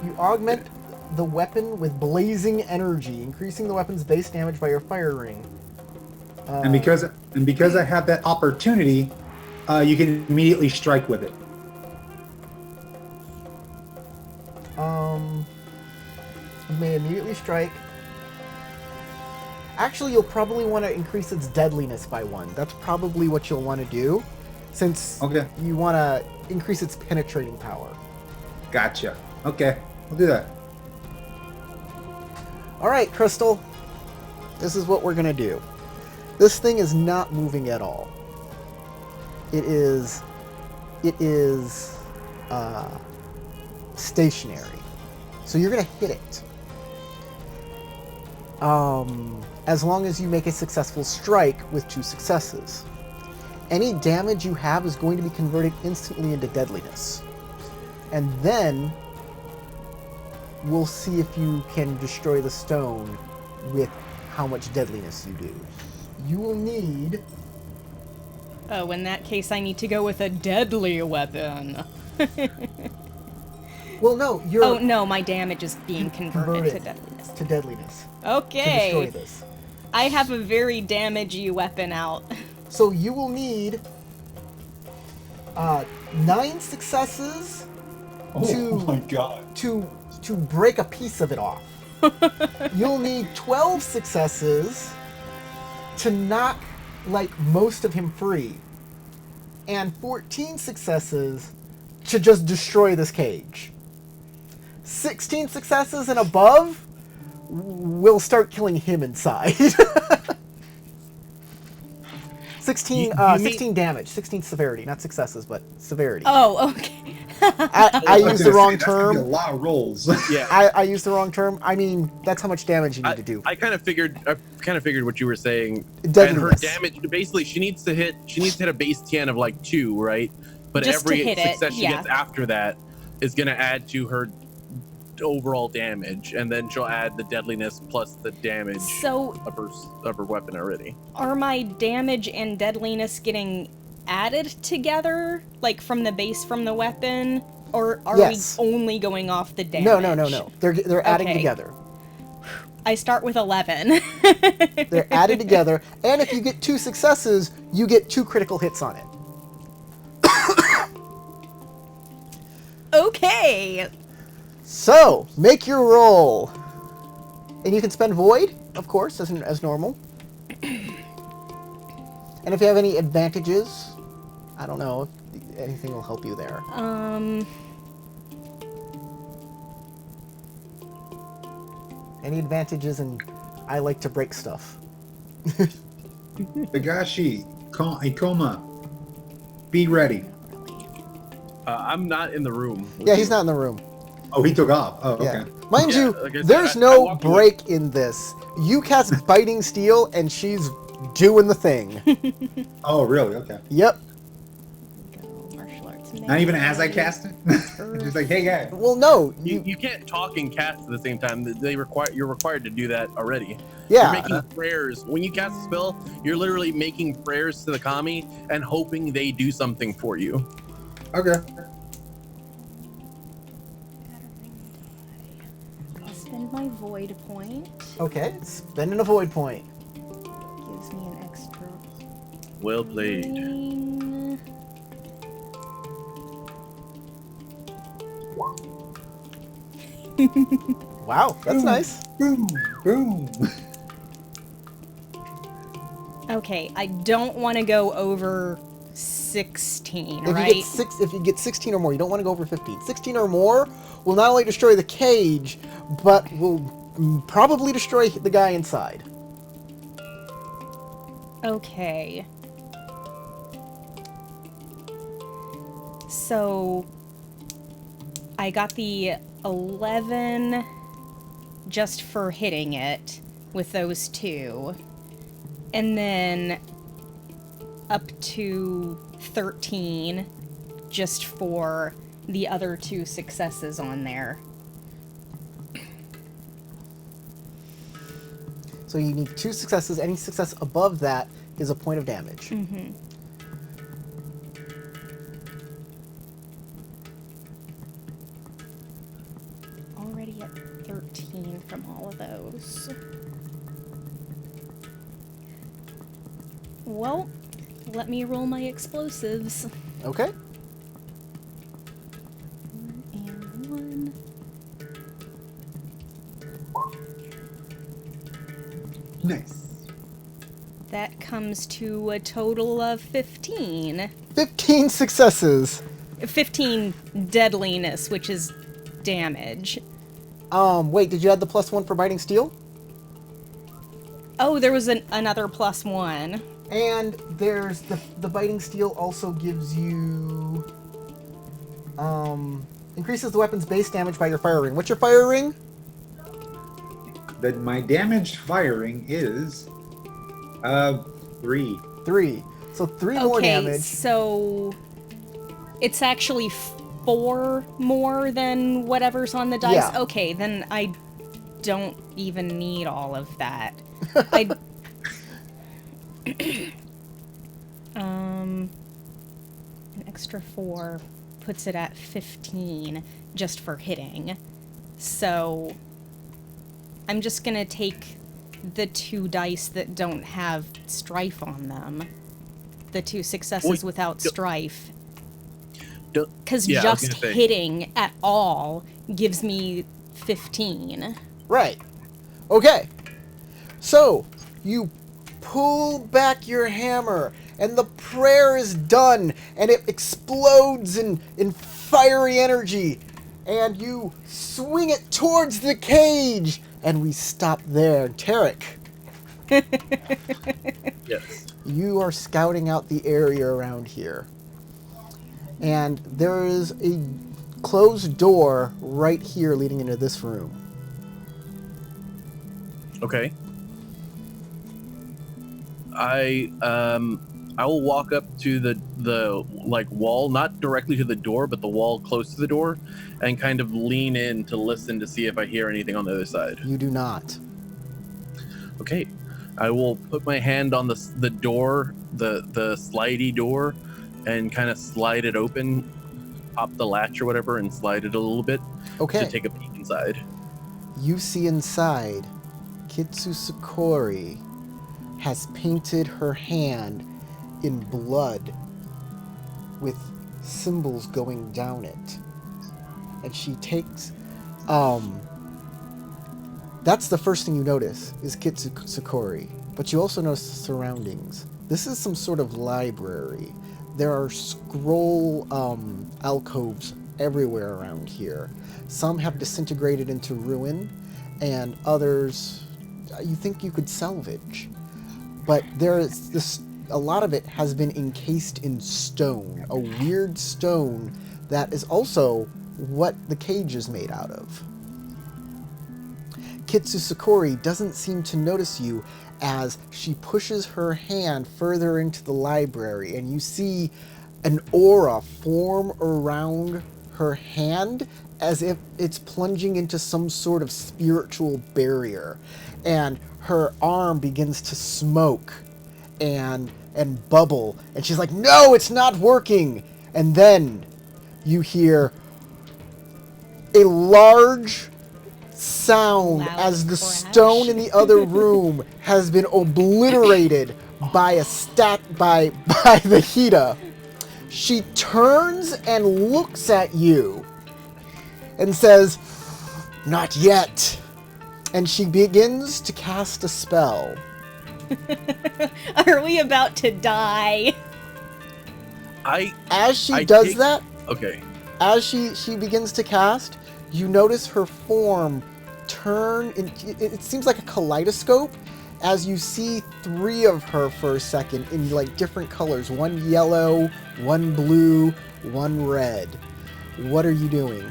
You augment the weapon with blazing energy, increasing the weapon's base damage by your fire ring. And because I have that opportunity, you can immediately strike with it. You may immediately strike. Actually, you'll probably want to increase its deadliness by 1. That's probably what you'll want to do, since Okay. you want to increase its penetrating power. Gotcha. Okay, I'll do that. All right, Crystal. This is what we're going to do. This thing is not moving at all. It is stationary. So you're going to hit it. As long as you make a successful strike with 2 successes. Any damage you have is going to be converted instantly into deadliness. And then we'll see if you can destroy the stone with how much deadliness you do. You will need... Oh, in that case, I need to go with a deadly weapon. Well, no, you're... Oh, no, my damage is being converted to Converted. deadliness. To deadliness. To Okay. destroy this. I have a very damagey weapon out. So you will need 9 successes Oh to god. to to break a piece of it off. You'll need 12 successes to knock, like, most of him free. And 14 successes to just destroy this cage. 16 successes and above will start killing him inside. 16 damage, 16 severity, not successes, but severity. Oh, okay. I used the wrong term. A lot of rolls. Yeah. I used the wrong term. I mean, that's how much damage you need to do. I kind of figured what you were saying. Deadliness. And her damage, basically, she needs to hit a base TN of like 2, right? But Just to every hit success it, she yeah. gets after that is going to add to her overall damage, and then she'll add the deadliness plus the damage So, of her weapon already. are my damage and deadliness getting added together, like from the base from the weapon, or are Yes. we only going off the damage? No. They're adding Okay. together. I start with 11. They're added together, and if you get 2 successes, you get 2 critical hits on it. Okay. So, make your roll. And you can spend Void, of course, as normal. And if you have any advantages, I don't know if anything will help you there. Any advantages, and I like to break stuff. Higashi, Ikoma, be ready. I'm not in the room. Yeah, he's not in the room. Oh, he took off. Oh, Yeah. okay. Mind Yeah, you, like I said, there's I no walked away. break in this. You cast Biting Steel, and she's doing the thing. Oh, really? Okay. Yep. Martial arts. Not even as I cast it. Just like, hey, guy. Well, no. You can't talk and cast at the same time. You're required to do that already. Yeah. You're making prayers. When you cast a spell, you're literally making prayers to the kami and hoping they do something for you. Okay. I'll spend my void point. Okay, spending a Void point. Gives me an extra. Well played. ring. Wow, that's nice. Boom. Boom. Okay, I don't want to go over 16, If right? you get 16 or more, you don't want to go over 15. 16 or more will not only destroy the cage, but will probably destroy the guy inside. Okay. So I got the 11 just for hitting it with those 2. And then up to 13 just for the other 2 successes on there. So you need 2 successes. Any success above that is a point of damage. Mm-hmm. Already at 13 from all of those. Well, let me roll my explosives. Okay. 1 and 1. Nice. That comes to a total of 15. 15 successes. 15 deadliness, which is damage. Wait, did you add the +1 for Biting Steel? Oh, there was another +1. And there's the Biting Steel also gives you increases the weapon's base damage by your fire ring. What's your fire ring? My damaged firing is 3. 3. So 3 more Okay, damage. so it's actually 4 more than whatever's on the dice. Yeah. Okay, then I don't even need all of that. I an extra 4 puts it at 15 just for hitting. So I'm just gonna take the 2 dice that don't have strife on them. The 2 successes Well, without strife. Don't- Because yeah, I was just gonna say. hitting at all gives me 15. Right. Okay. So, you pull back your hammer, and the prayer is done, and it explodes in fiery energy, and you swing it towards the cage, and we stop there. Tarek, Yes. you are scouting out the area around here, and there is a closed door right here leading into this room. Okay. I will walk up to the like wall, not directly to the door, but the wall close to the door, and kind of lean in to listen to see if I hear anything on the other side. You do not. Okay. I will put my hand on the door, the slidey door, and kind of slide it open, pop the latch or whatever, and slide it a little bit Okay. to take a peek inside. You see inside, Kitsu Sakori has painted her hand in blood with symbols going down it. And she takes, that's the first thing you notice, is Kitsu Sakori. But you also notice the surroundings. This is some sort of library. There are scroll alcoves everywhere around here. Some have disintegrated into ruin, and others you think you could salvage. But there is this, a lot of it has been encased in stone, a weird stone that is also what the cage is made out of. Kitsu Sakori doesn't seem to notice you as she pushes her hand further into the library, and you see an aura form around her hand as if it's plunging into some sort of spiritual barrier. And her arm begins to smoke and bubble, and she's like, "No, it's not working." And then you hear a large sound Loud as the crash. stone in the other room has been obliterated by by the Hida. She turns and looks at you and says, "Not yet." And she begins to cast a spell. Are we about to die? As she I does take- that, Okay. as she begins to cast, you notice her form turn. It seems like a kaleidoscope as you see 3 of her for a second in like different colors. One yellow, one blue, one red. What are you doing?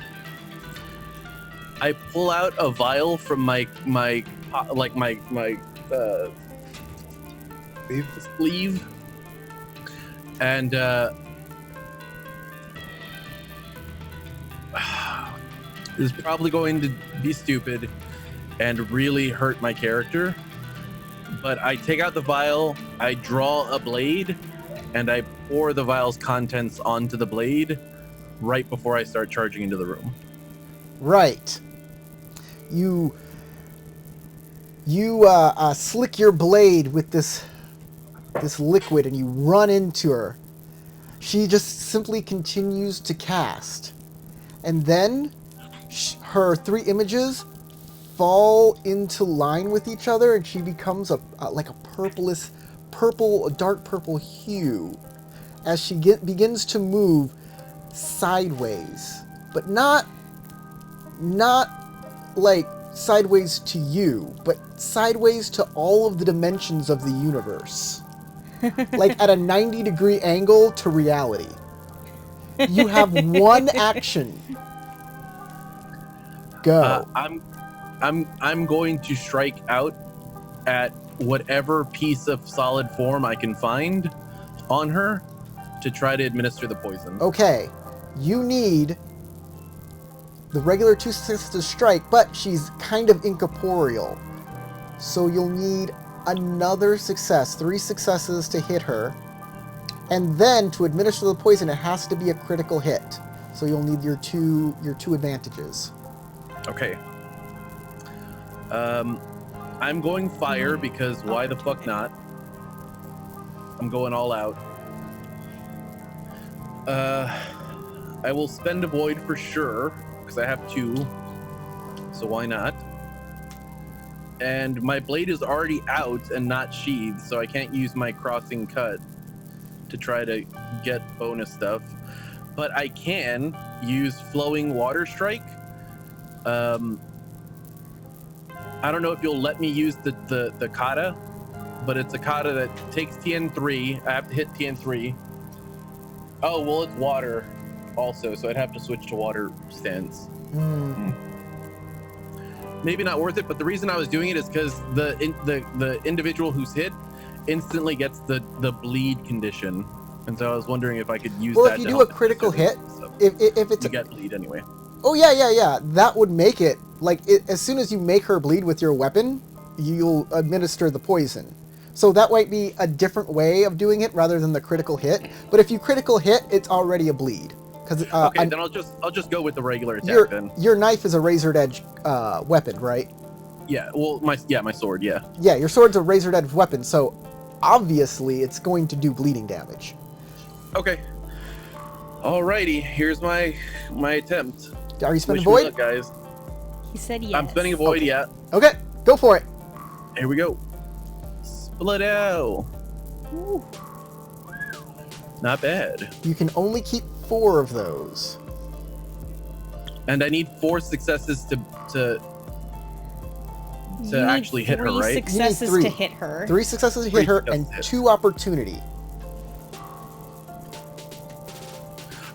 I pull out a vial from my sleeve, and this is probably going to be stupid and really hurt my character. But I take out the vial, I draw a blade, and I pour the vial's contents onto the blade right before I start charging into the room. Right. You slick your blade with this liquid, and you run into her. She just simply continues to cast, and then her 3 images fall into line with each other, and she becomes like a dark purple hue as she begins to move sideways, but not like sideways to you, but sideways to all of the dimensions of the universe. Like at a 90-degree angle to reality. You have 1 action. Go. I'm going to strike out at whatever piece of solid form I can find on her to try to administer the poison. Okay. You need the regular 2 successes to strike, but she's kind of incorporeal. So you'll need another success, 3 successes to hit her. And then to administer the poison, it has to be a critical hit. So you'll need your two advantages. Okay. I'm going fire because why the fuck not? I'm going all out. I will spend a void for sure because I have 2. so why not? And my blade is already out and not sheathed, so I can't use my crossing cut to try to get bonus stuff. But I can use flowing water strike. I don't know if you'll let me use the kata, but it's a kata that takes TN3. I have to hit TN3. Oh, well, it's water also, so I'd have to switch to water stance. Maybe not worth it, but the reason I was doing it is because the individual who's hit instantly gets the bleed condition, and so I was wondering if I could use that. Well, if you do a critical hit, if it's you get bleed anyway. Oh yeah, that would make it like as soon as you make her bleed with your weapon, you'll administer the poison. So that might be a different way of doing it rather than the critical hit. But if you critical hit, it's already a bleed. Okay, then I'll just go with the regular attack then. Your knife is a razored edge weapon, right? Yeah. Well, my sword. Yeah. Yeah, your sword's a razored edge weapon, so obviously it's going to do bleeding damage. Okay. Alrighty. Here's my attempt. Are you spending Wish me void, luck, guys? He said yes. I'm spending a void. Okay. Yeah. Okay, go for it. Here we go. Split out. Not bad. You can only keep 4 of those. And I need 4 successes to You need actually hit her, 3 right? successes You need to 3. hit her. 3 successes to 3 hit her and successes. 2 opportunity.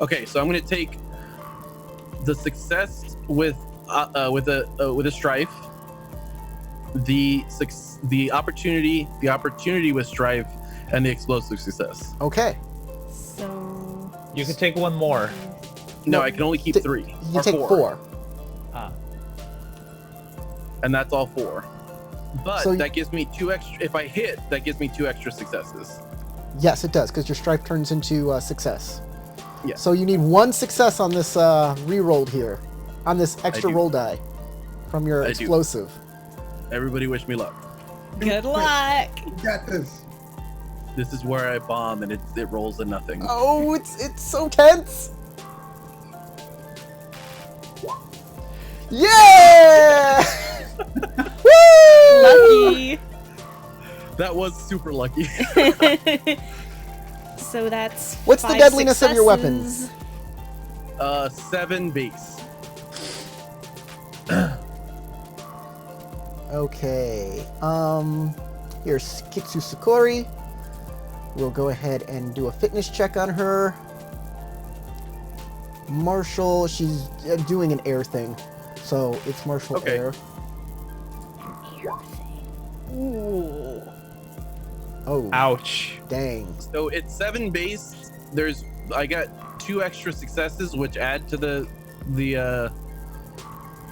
Okay, so I'm gonna take the success with a strife, the opportunity with strife, and the explosive success. Okay. So You can take one more. No, No, I can only keep t- 3. You or take 4. Ah. And that's all 4. But So that gives me 2 extra. If I hit, that gives me 2 extra successes. Yes, it does, because your strife turns into success. Yeah. So you need 1 success on this re-rolled here, on this extra do. roll die from your I do. explosive. Everybody wish me luck. good luck. You got this. This is where I bomb and it rolls a nothing. Oh, it's so tense. Yeah! Woo! Lucky. That was super lucky. So that's What's the 5 deadliness of your successes. weapons? 7 base. Okay. Here's Kitsu Sakori. We'll go ahead and do a fitness check on her. Martial, she's doing an air thing. So it's martial Okay. air. Ooh. Oh, Ouch. dang. So it's 7 base. I got 2 extra successes, which add to the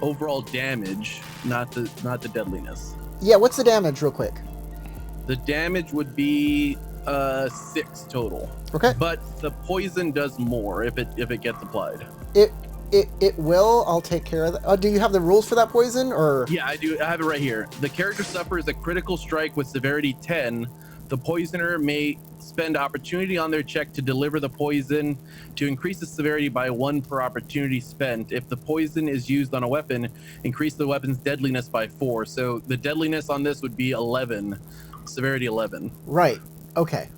overall damage, not the deadliness. Yeah, what's the damage real quick? The damage would be 6 total. Okay. But the poison does more if it gets applied. It will. I'll take care of that. Do you have the rules for that poison, or? Yeah, I do. I have it right here. The character suffers a critical strike with severity 10. The poisoner may spend opportunity on their check to deliver the poison to increase the severity by 1 per opportunity spent. If the poison is used on a weapon, increase the weapon's deadliness by 4. So the deadliness on this would be 11. Severity 11. Right. Okay.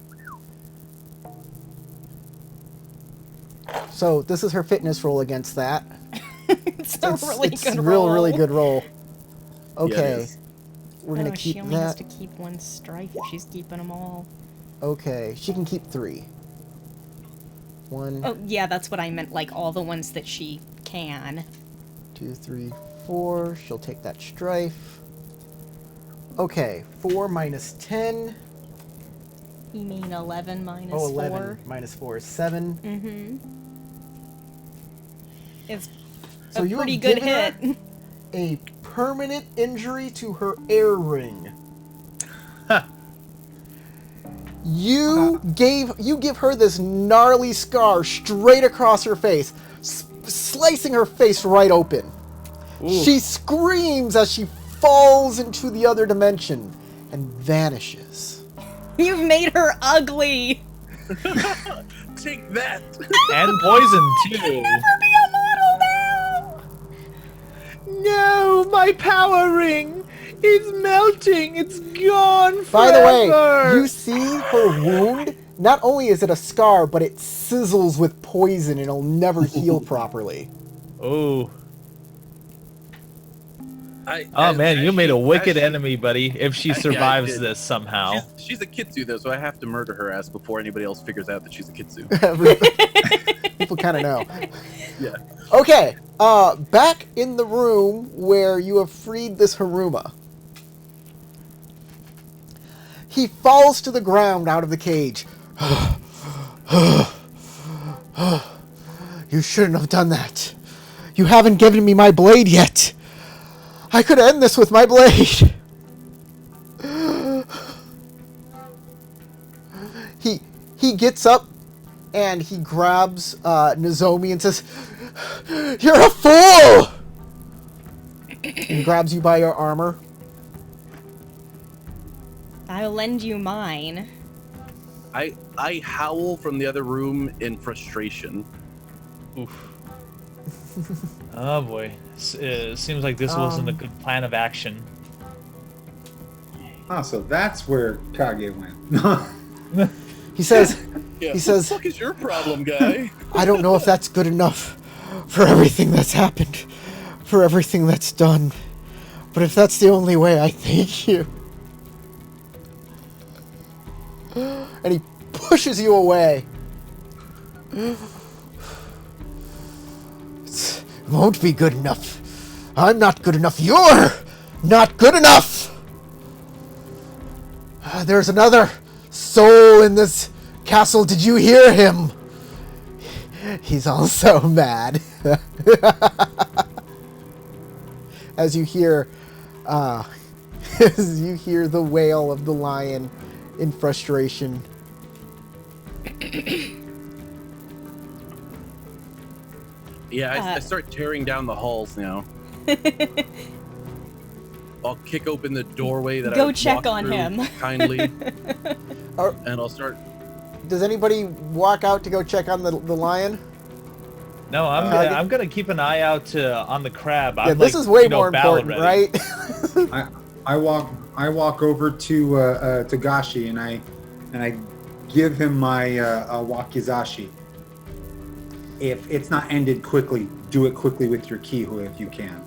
So this is her fitness roll against that. It's a really good roll. really good roll. Yeah, it Okay. is. We're gonna She keep only has that. to keep 1 strife if she's keeping them all. Okay, she can keep 3. 1, Oh, yeah, that's what I meant, like all the ones that she can. 2, 3, 4. She'll take that strife. Okay, 4 minus 10. You mean 11 minus Oh, 11 4? minus 4 is 7. Mm-hmm. It's So a you pretty have good given hit. A permanent injury to her air ring. You give her this gnarly scar straight across her face, slicing her face right open. Ooh. She screams as she falls into the other dimension and vanishes. You've made her ugly. Take that. And poison, too. Never be a model now. No, My power ring is melting. It's gone forever. By the way, you see her wound. Not only is it a scar, but it sizzles with poison and it'll never heal properly. Oh. I, Oh as- man, as you made she- a wicked as she- enemy, buddy. If she Yeah, I survives did. this somehow. She's a Kitsu though, so I have to murder her ass before anybody else figures out that she's a Kitsu. People kind of know. Yeah. Okay, back in the room where you have freed this Haruma. He falls to the ground out of the cage. You shouldn't have done that. You haven't given me my blade yet. I could end this with my blade. He gets up and he grabs Nozomi and says, "You're a fool!" And grabs you by your armor. I'll lend you mine. I howl from the other room in frustration. Oof. Oh boy. Seems like this wasn't a good plan of action. Ah, so that's where Kage went. He says, Yeah, He says- "What the fuck is your problem, guy?" "I don't know if that's good enough for everything that's happened, for everything that's done. But if that's the only way, I thank you." And he pushes you away. It won't be good enough. I'm not good enough. You're not good enough. There's another soul in this castle. Did you hear him? He's also mad. As you hear the wail of the lion in frustration. Yeah, I start tearing down the halls now. I'll kick open the doorway that I Go check walked on through him. kindly, Or, and I'll start. does anybody walk out to go check on the lion? No, I'm gonna keep an eye out on the crab. Yeah, I'm this like, is way you know, more battle important, ready. right? I walk over to Gashi and I give him my wakizashi. If it's not ended quickly, do it quickly with your kihu if you can.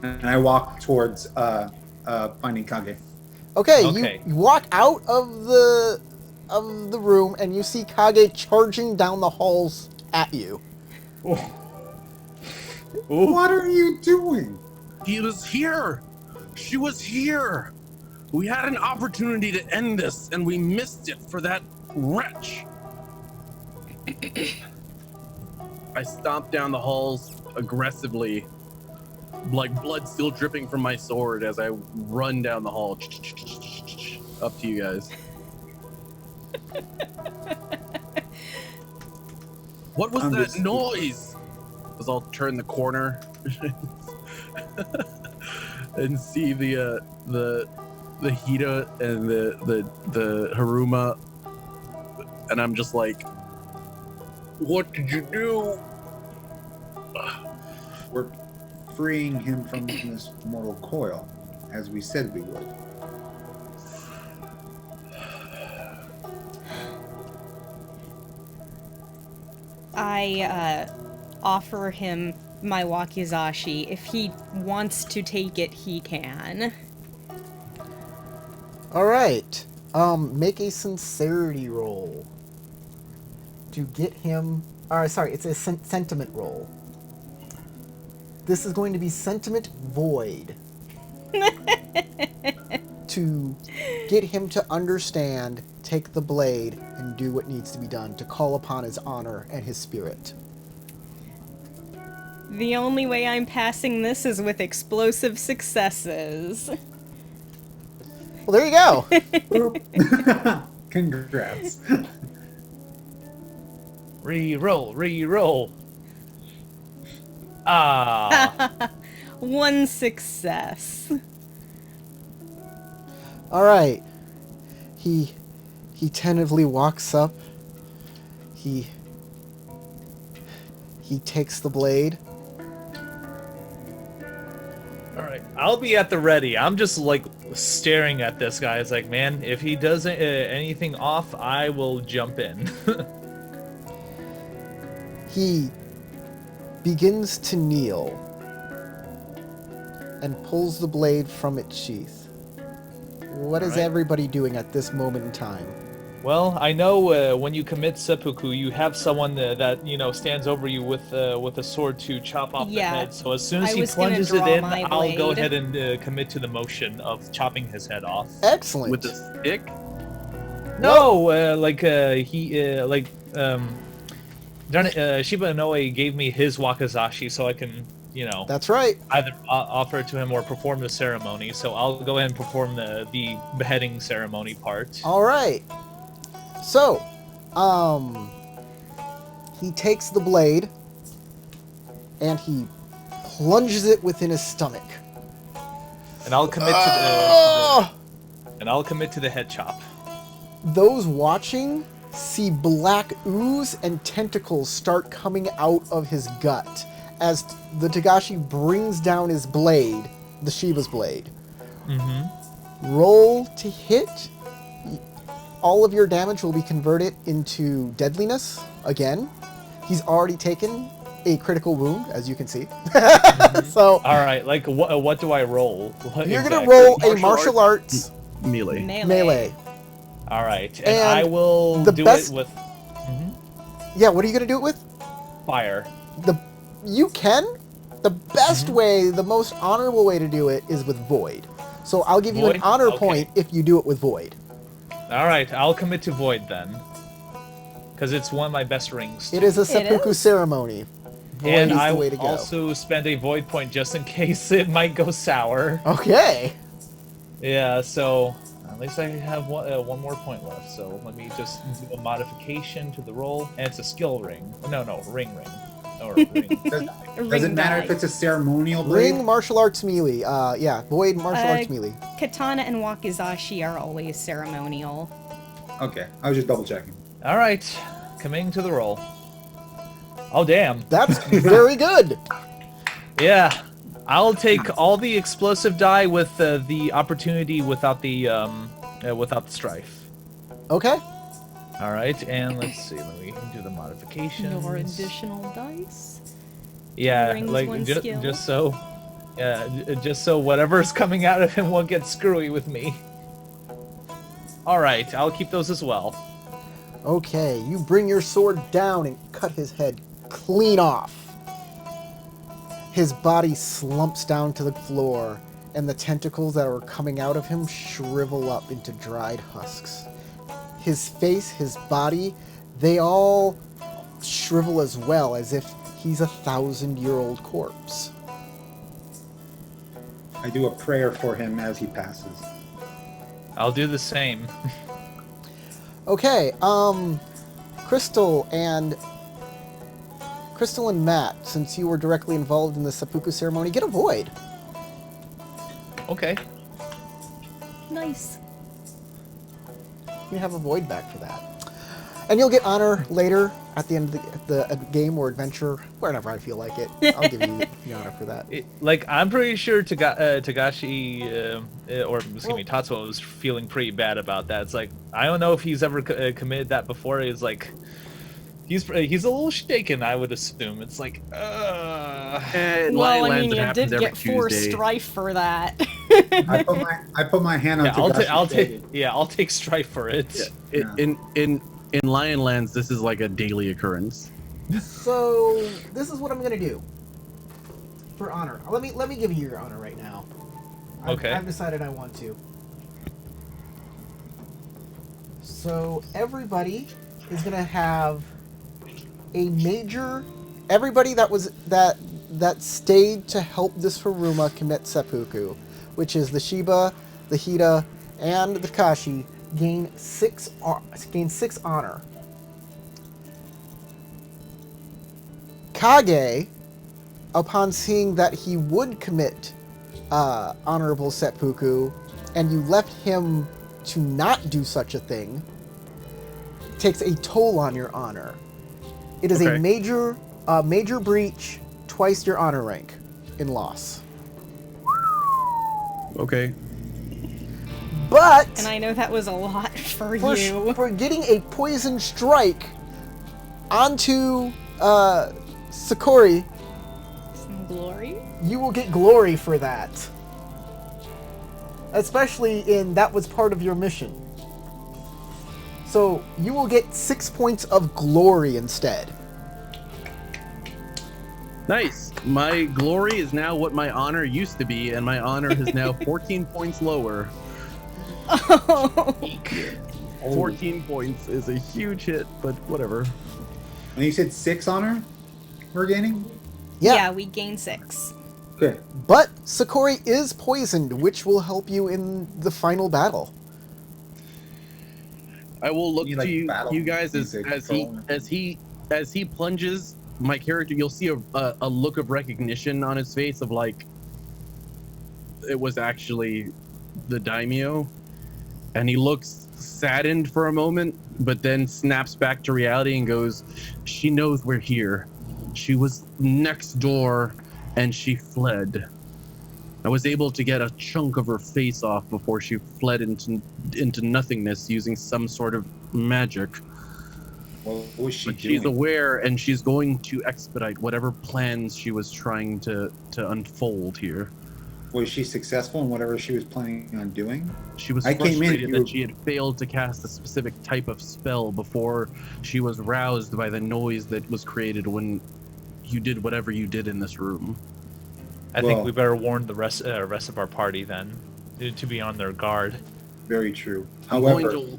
And I walk towards finding Kage. Okay, Okay. You walk out of the room and you see Kage charging down the halls at you. Ooh. What are you doing? He was here. She was here. We had an opportunity to end this, and we missed it for that wretch. I stomp down the halls aggressively, like blood still dripping from my sword as I run down the hall. Up to you guys. What was I'm that just- noise? As I'll turn the corner and see the Hida and the Haruma, and I'm just like, what did you do? We're freeing him from this mortal coil, as we said we would. I offer him my wakizashi. If he wants to take it, he can. All right. Make a sincerity roll to get him. Sorry, it's a sentiment roll. This is going to be sentiment void to get him to understand, take the blade, and do what needs to be done to call upon his honor and his spirit. The only way I'm passing this is with explosive successes. Well, there you go. Congrats. Re-roll. Ah. One success. All right. He tentatively walks up. He takes the blade. All right, I'll be at the ready. I'm just like staring at this guy. It's like, man, if he does anything off, I will jump in. He begins to kneel and pulls the blade from its sheath. What is Alright. everybody doing at this moment in time? Well, I know when you commit seppuku, you have someone that stands over you with a sword to chop off the Yeah. head. So as soon as I he was gonna plunges it draw in, my I'll go blade. ahead and commit to the motion of chopping his head off. Excellent. With the stick? No, Shiba Inoue gave me his wakizashi so I can, That's right. either offer it to him or perform the ceremony. So I'll go ahead and perform the beheading ceremony part. All right. So, he takes the blade and he plunges it within his stomach. And I'll commit Ah! to the head chop. Those watching see black ooze and tentacles start coming out of his gut as the Tagashi brings down his blade, the Shiba's blade. Mm-hmm. Roll to hit. All of your damage will be converted into deadliness again. He's already taken a critical wound, as you can see. So All right, like what do I roll? What you're gonna exactly? roll a Martial martial arts Melee. melee. All right, and And I will the do best- it with Yeah, what are you gonna do it with? fire. You can. The best way, the most honorable way to do it is with void. So I'll give you an Void? honor Okay. point if you do it with void. All right, I'll commit to void then, because it's one of my best rings. It is a It seppuku is? ceremony. Void and is I the way will to go. also spend a void point just in case it might go sour. Okay. Yeah, so at least I have one more point left. So let me just do a modification to the roll, and it's a skill ring. No, ring. Or ring. Does it matter if it's a ceremonial blade? Ring martial arts melee. Yeah, void martial arts melee. Katana and wakizashi are always ceremonial. Okay, I was just double checking. All right, committing to the roll. Oh damn! That's very good. Yeah, I'll take all the explosive die with the opportunity without the strife. Okay. All right, and let's see. Let me do the modifications. Your additional dice. Yeah, Rings like one skill. just so whatever's coming out of him won't get screwy with me. All right, I'll keep those as well. Okay, you bring your sword down and cut his head clean off. His body slumps down to the floor, and the tentacles that are coming out of him shrivel up into dried husks. His face, his body, they all shrivel as well, as if he's a 1,000-year-old corpse. I do a prayer for him as he passes. I'll do the same. Okay, Crystal and Matt, since you were directly involved in the seppuku ceremony, get a void. Okay. Nice. You have a void back for that. And you'll get honor later at the end of the game or adventure, whenever I feel like it. I'll give you the honor for that. I'm pretty sure Tagashi, or excuse me, Tatsuo was feeling pretty bad about that. It's like, I don't know if he's ever committed that before. He's like, he's a little shaken, I would assume. It's like, Well, Lion I mean, Lands, it you happens did every get 4 Tuesday. strife for that. I put my hand on yeah, Tagashi's blade. I'll take strife for it. Yeah. In Lion Lands, this is like a daily occurrence. So this is what I'm gonna do for honor. Let me give you your honor right now. Okay. I've decided I want to. So everybody is gonna have a major. Everybody that stayed to help this Haruma commit seppuku, which is the Shiba, the Hida, and the Kashi, gain 6 honor. Kage, upon seeing that he would commit honorable seppuku, and you left him to not do such a thing, takes a toll on your honor. It is Okay. a major breach, twice your honor rank in loss. Okay. But And I know that was a lot for you. for getting a poison strike onto Sakori, Some glory? you will get glory for that. Especially in that was part of your mission. So you will get 6 points of glory instead. Nice. My glory is now what my honor used to be, and my honor is now 14 points lower. Oh. 14 points is a huge hit, but whatever. And you said 6 honor we're gaining? Yeah, we gain 6. Okay. But Sakori is poisoned, which will help you in the final battle. I will look You, to like, you, battle you guys music as he plunges. My character, you'll see a look of recognition on his face of like it was actually the Daimyo, and he looks saddened for a moment, but then snaps back to reality and goes, "She knows we're here. She was next door, and she fled. I was able to get a chunk of her face off before she fled into nothingness using some sort of magic. Well, what was she But doing? she's aware, and she's going to expedite whatever plans she was trying to unfold here. Was she successful in whatever she was planning on doing? She was I came in, frustrated you that were- she had failed to cast a specific type of spell before she was roused by the noise that was created when you did whatever you did in this room. I think Well- we better warn the rest of our party then, to be on their guard. Very true. I'm However, going to-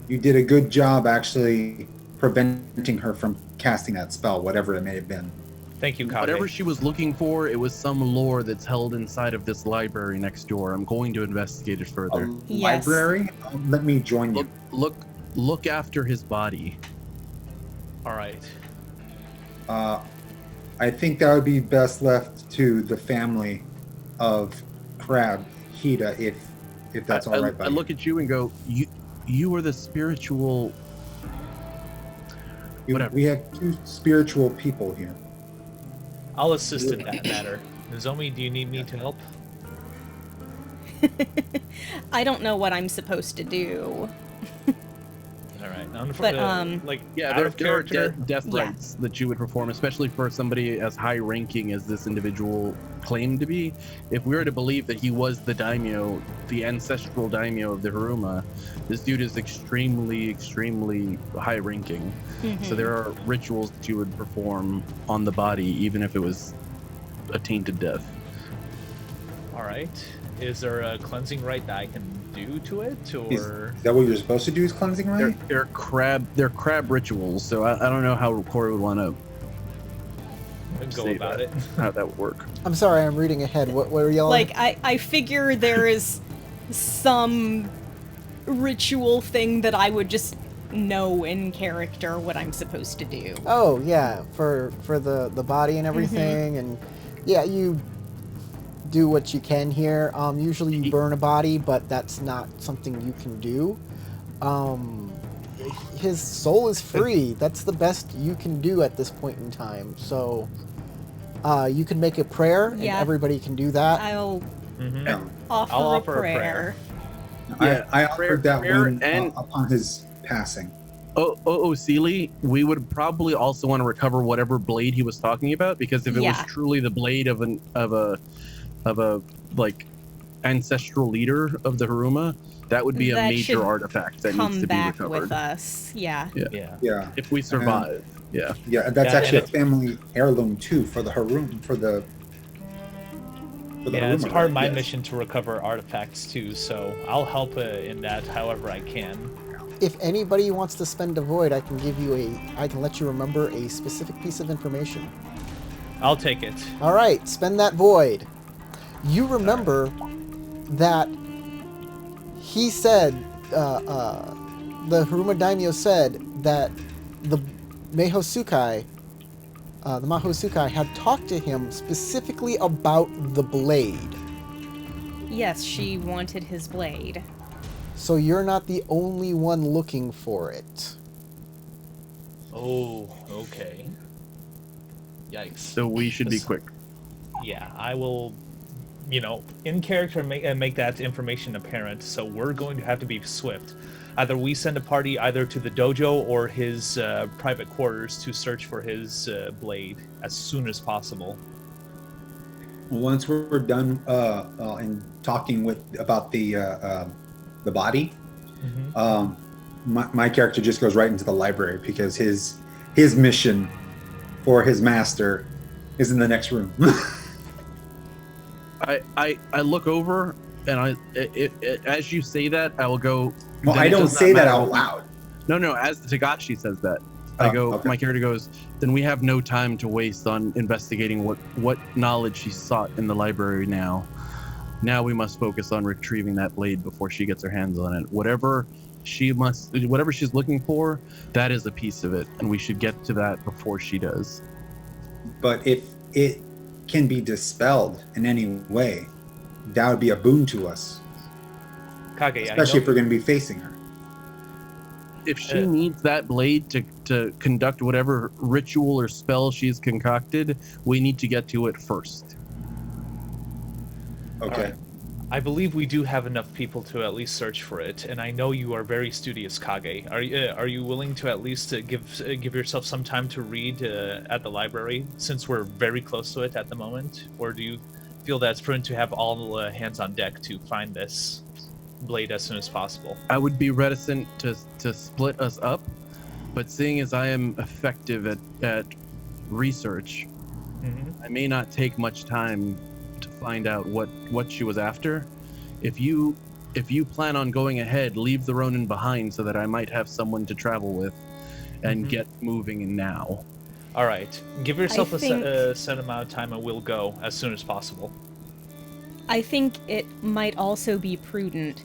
you did a good job actually preventing her from casting that spell, whatever it may have been. Thank you, Kage. Whatever she was looking for, it was some lore that's held inside of this library next door. I'm going to investigate it further. Yes. Library? Let me join you. Look after his body. All right. I think that would be best left to the family of Crab Hida, if that's all right by I you. look at you and go, you are the spiritual. Whatever. We have 2 spiritual people here. I'll assist in that matter. Nozomi, do you need me to help? I don't know what I'm supposed to do. All right. But, like, Yeah, out of there are character. death Yeah. rites that you would perform, especially for somebody as high ranking as this individual claimed to be. If we were to believe that he was the daimyo, the ancestral daimyo of the Haruma, this dude is extremely, extremely high ranking. So there are rituals that you would perform on the body, even if it was a tainted death. All right. Is there a cleansing rite that I can do to it, Is or that what you're supposed to do, is cleansing, right? They're crab rituals, so I don't know how Corey would want to go say about that. it? How that would work. I'm sorry, I'm reading ahead. What were y'all? Like, I figure there is some ritual thing that I would just know in character what I'm supposed to do. Oh yeah, for the body and everything, and yeah, you do what you can here. Usually you burn a body, but that's not something you can do. His soul is free. That's the best you can do at this point in time. So you can make a prayer, and Yeah. everybody can do that. I'll Mhm. Yeah. offer, I'll a, offer a prayer. prayer. Yeah, I offered that prayer one and- upon his passing. Sealy, we would probably also want to recover whatever blade he was talking about, because if it was Yeah. truly the blade of a like ancestral leader of the Haruma, that would be a That major should artifact that needs Come to be back recovered. with us. Yeah. Yeah. Yeah, If we survive, yeah. yeah, that's Yeah, actually a and family heirloom too for the Harum, for the Yeah, it's Haruma, part of my yes. mission to recover artifacts too, so I'll help in that however I can. If anybody wants to spend a void, I can let you remember a specific piece of information. I'll take it. All right, spend that void. You remember that he said, the Haruma Daimyo said that the Mahosukai had talked to him specifically about the blade. Yes, she wanted his blade. So you're not the only one looking for it. Oh, okay. Yikes. So we should be This- quick. Yeah, I will in character make that information apparent. So we're going to have to be swift. Either we send a party either to the dojo or his private quarters to search for his blade as soon as possible. Once we're done and talking about the body, my character just goes right into the library because his mission for his master is in the next room. I look over and as you say that, I will go. Well, then I it don't does not say that matter out what we- loud. No, as Tagashi says that. I go, okay. my character goes, then we have no time to waste on investigating what knowledge she sought in the library now. Now we must focus on retrieving that blade before she gets her hands on it. Whatever she's looking for, that is a piece of it, and we should get to that before she does. But if it can be dispelled in any way, that would be a boon to us, Kage, especially if we're going to be facing her. If she needs that blade to conduct whatever ritual or spell she's concocted, we need to get to it first. Okay. Right. I believe we do have enough people to at least search for it, and I know you are very studious, Kage. Are you willing to at least give yourself some time to read at the library, since we're very close to it at the moment? Or do you feel that it's prudent to have all hands on deck to find this blade as soon as possible? I would be reticent to split us up, but seeing as I am effective at research, I may not take much time to find out what she was after. If you plan on going ahead, leave the Ronin behind so that I might have someone to travel with and get moving now. All right. Give yourself I a set amount of time and we'll go as soon as possible. I think it might also be prudent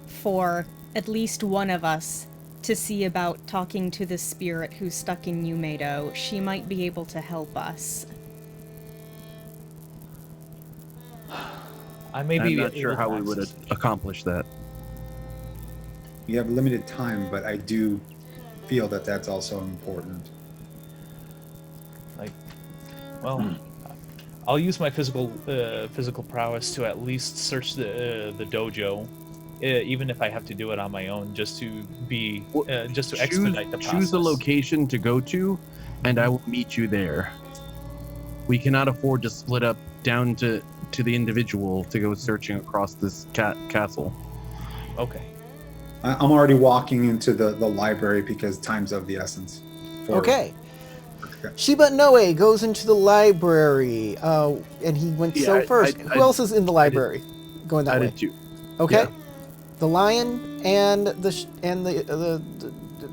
for at least one of us to see about talking to the spirit who's stuck in Umedo. She might be able to help us. I'm not sure how we would accomplish that. We have limited time, but I do feel that that's also important. I'll use my physical prowess to at least search the dojo, even if I have to do it on my own, just to expedite the process. Choose a location to go to, and I will meet you there. We cannot afford to split up down to the individual to go searching across this castle. Okay. I'm already walking into the library because time's of the essence. Okay. Shiba Noe goes into the library, and he went first. Who else is in the library? Going that I way. did too. Okay. Yeah. The lion and the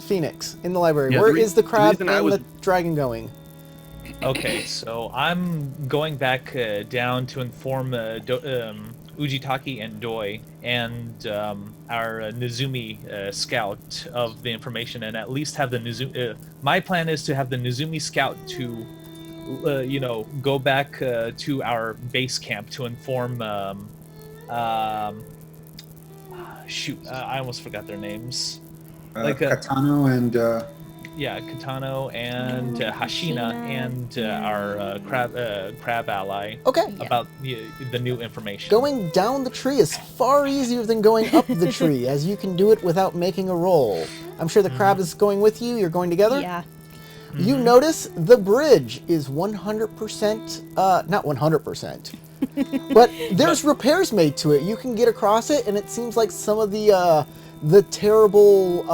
phoenix in the library. Yeah, Where is the crab reason and the dragon going? Okay, so I'm going back down to inform Ujitaki and Doi and our Nizumi scout of the information, and at least have the Nizumi. My plan is to have the Nizumi scout to, go back to our base camp to inform. I almost forgot their names. Katano and Katano and Hashina and our crab ally. Okay. About the new information. Going down the tree is far easier than going up the tree, as you can do it without making a roll. I'm sure the crab is going with you. You're going together? Yeah. You notice the bridge is 100%, not 100%, but there's repairs made to it. You can get across it, and it seems like some of the terrible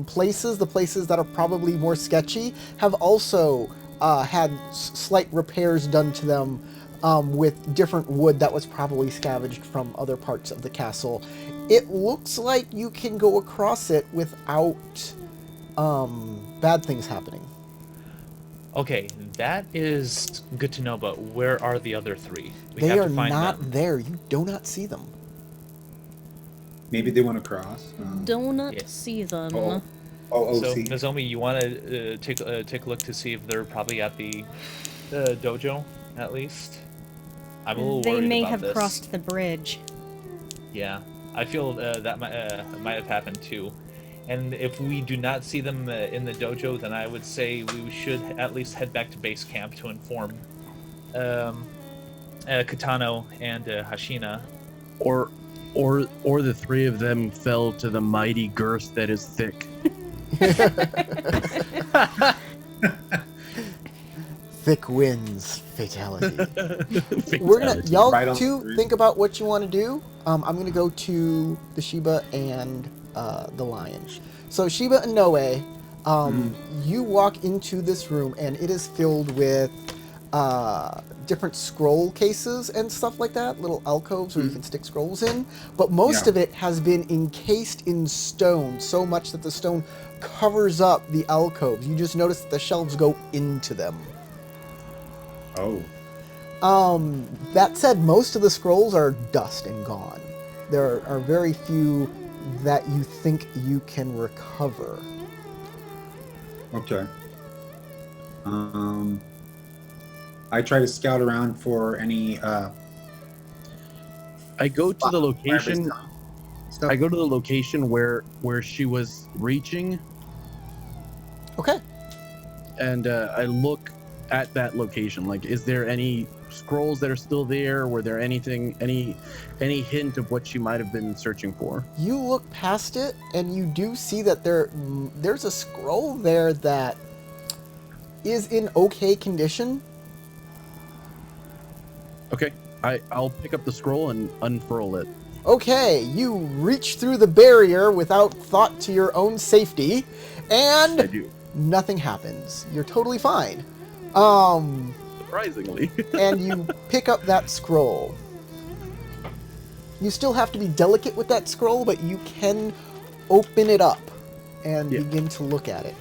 places, the places that are probably more sketchy, have also had slight repairs done to them with different wood that was probably scavenged from other parts of the castle. It looks like you can go across it without bad things happening. Okay, that is good to know, but where are the other three? We They have are to find not them. there. You do not see them. maybe they want to cross. Do not Yeah. see them. So, see. Nozomi, you want to take a look to see if they're probably at the dojo, at least? I'm a little They worried may about have this. crossed the bridge. Yeah, I feel that might have happened too. And if we do not see them in the dojo, then I would say we should at least head back to base camp to inform. Katano and Hashina. Or the three of them fell to the mighty girth that is thick. Thick wins fatality. We're gonna Fatality. y'all Right on two through. think about what you want to do. I'm gonna go to the Shiba and the lion. So Shiba and Noe, you walk into this room and it is filled with different scroll cases and stuff like that, little alcoves where you can stick scrolls in. But most Yeah. of it has been encased in stone, so much that the stone covers up the alcoves. You just notice that the shelves go into them. Oh. That said, most of the scrolls are dust and gone. There are very few that you think you can recover. Okay. I try to scout around for any I go to the fireplace location. stuff. I go to the location where she was reaching, Okay. and I look at that location. Like, is there any scrolls that are still there? Were there any hint of what she might have been searching for? You look past it, and you do see that there's a scroll there that is in okay condition. Okay, I'll pick up the scroll and unfurl it. Okay, you reach through the barrier without thought to your own safety, I and do, nothing happens. You're totally fine. surprisingly. And you pick up that scroll. You still have to be delicate with that scroll, but you can open it up and Yeah. begin to look at it.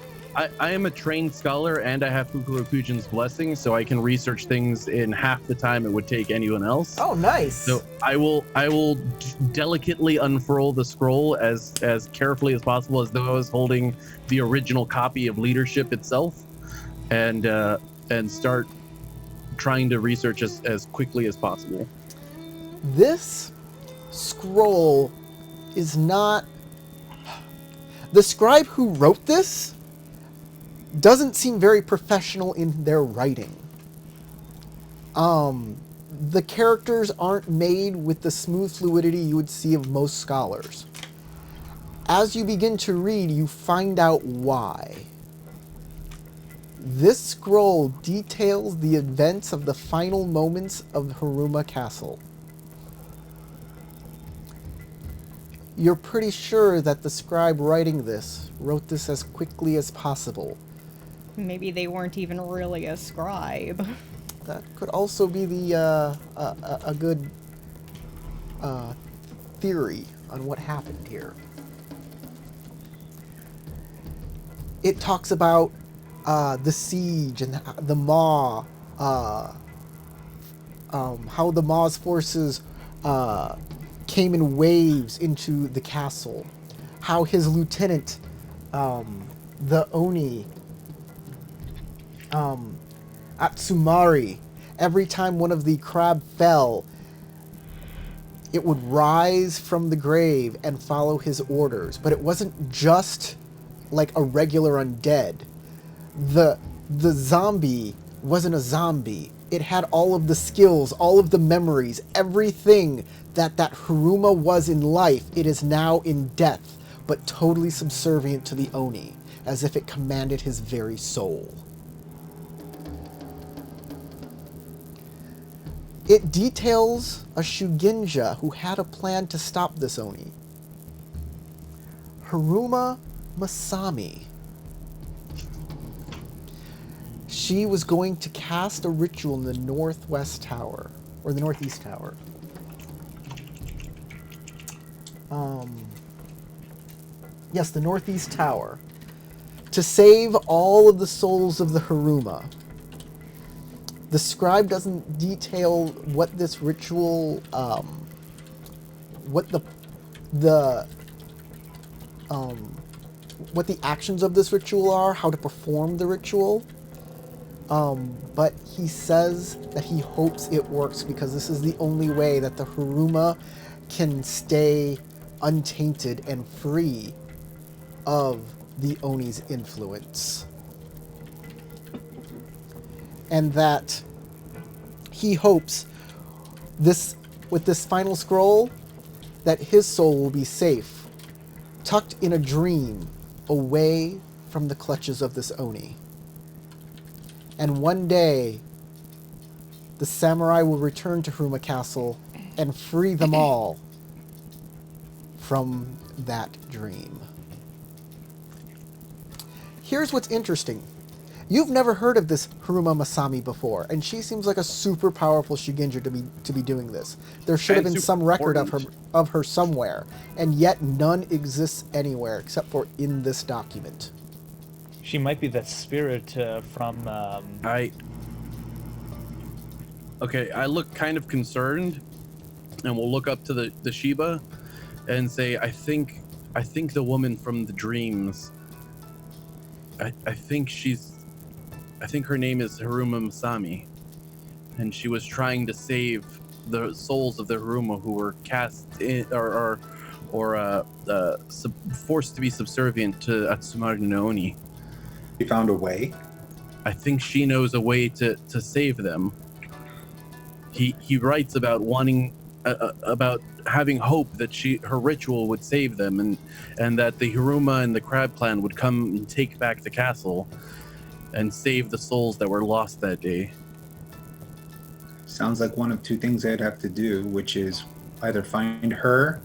I am a trained scholar, and I have Fukurokujan's blessing, so I can research things in half the time it would take anyone else. Oh, nice. So I will delicately unfurl the scroll as carefully as possible, as though I was holding the original copy of Leadership itself, and start trying to research as quickly as possible. This scroll is not... The scribe who wrote this doesn't seem very professional in their writing. The characters aren't made with the smooth fluidity you would see of most scholars. As you begin to read, you find out why. This scroll details the events of the final moments of Haruma Castle. You're pretty sure that the scribe writing this wrote this as quickly as possible. Maybe they weren't even really a scribe. That could also be the a good theory on what happened here. It talks about the siege and the Maw, how the Maw's forces came in waves into the castle, how his lieutenant, the Oni, Atsumari, every time one of the crab fell, it would rise from the grave and follow his orders. But it wasn't just like a regular undead. The zombie wasn't a zombie. It had all of the skills, all of the memories, everything that Haruma was in life. It is now in death, but totally subservient to the Oni, as if it commanded his very soul. It details a Shugenja who had a plan to stop this Oni. Haruma Masami. She was going to cast a ritual in the northwest tower, or the northeast tower. Yes, the northeast tower, to save all of the souls of the Haruma. The scribe doesn't detail what this ritual, what the actions of this ritual are, how to perform the ritual. But he says that he hopes it works because this is the only way that the Haruma can stay untainted and free of the Oni's influence. And that he hopes with this final scroll, that his soul will be safe, tucked in a dream, away from the clutches of this Oni. And one day, the samurai will return to Haruma Castle and free them all from that dream. Here's what's interesting. You've never heard of this Haruma Masami before, and she seems like a super powerful Shugenja to be doing this. There should have And been super some record important. of her somewhere, and yet none exists anywhere except for in this document. She might be that spirit from. I look kind of concerned, and we'll look up to the Shiba, and say, I think the woman from the dreams. I think her name is Haruma Masami, and she was trying to save the souls of the Haruma who were cast in or forced to be subservient to Atsumari no Oni. You found a way? I think she knows a way to save them. He writes about wanting about having hope that her ritual would save them, and that the Haruma and the Crab Clan would come and take back the castle and save the souls that were lost that day. Sounds like one of two things I'd have to do, which is either find her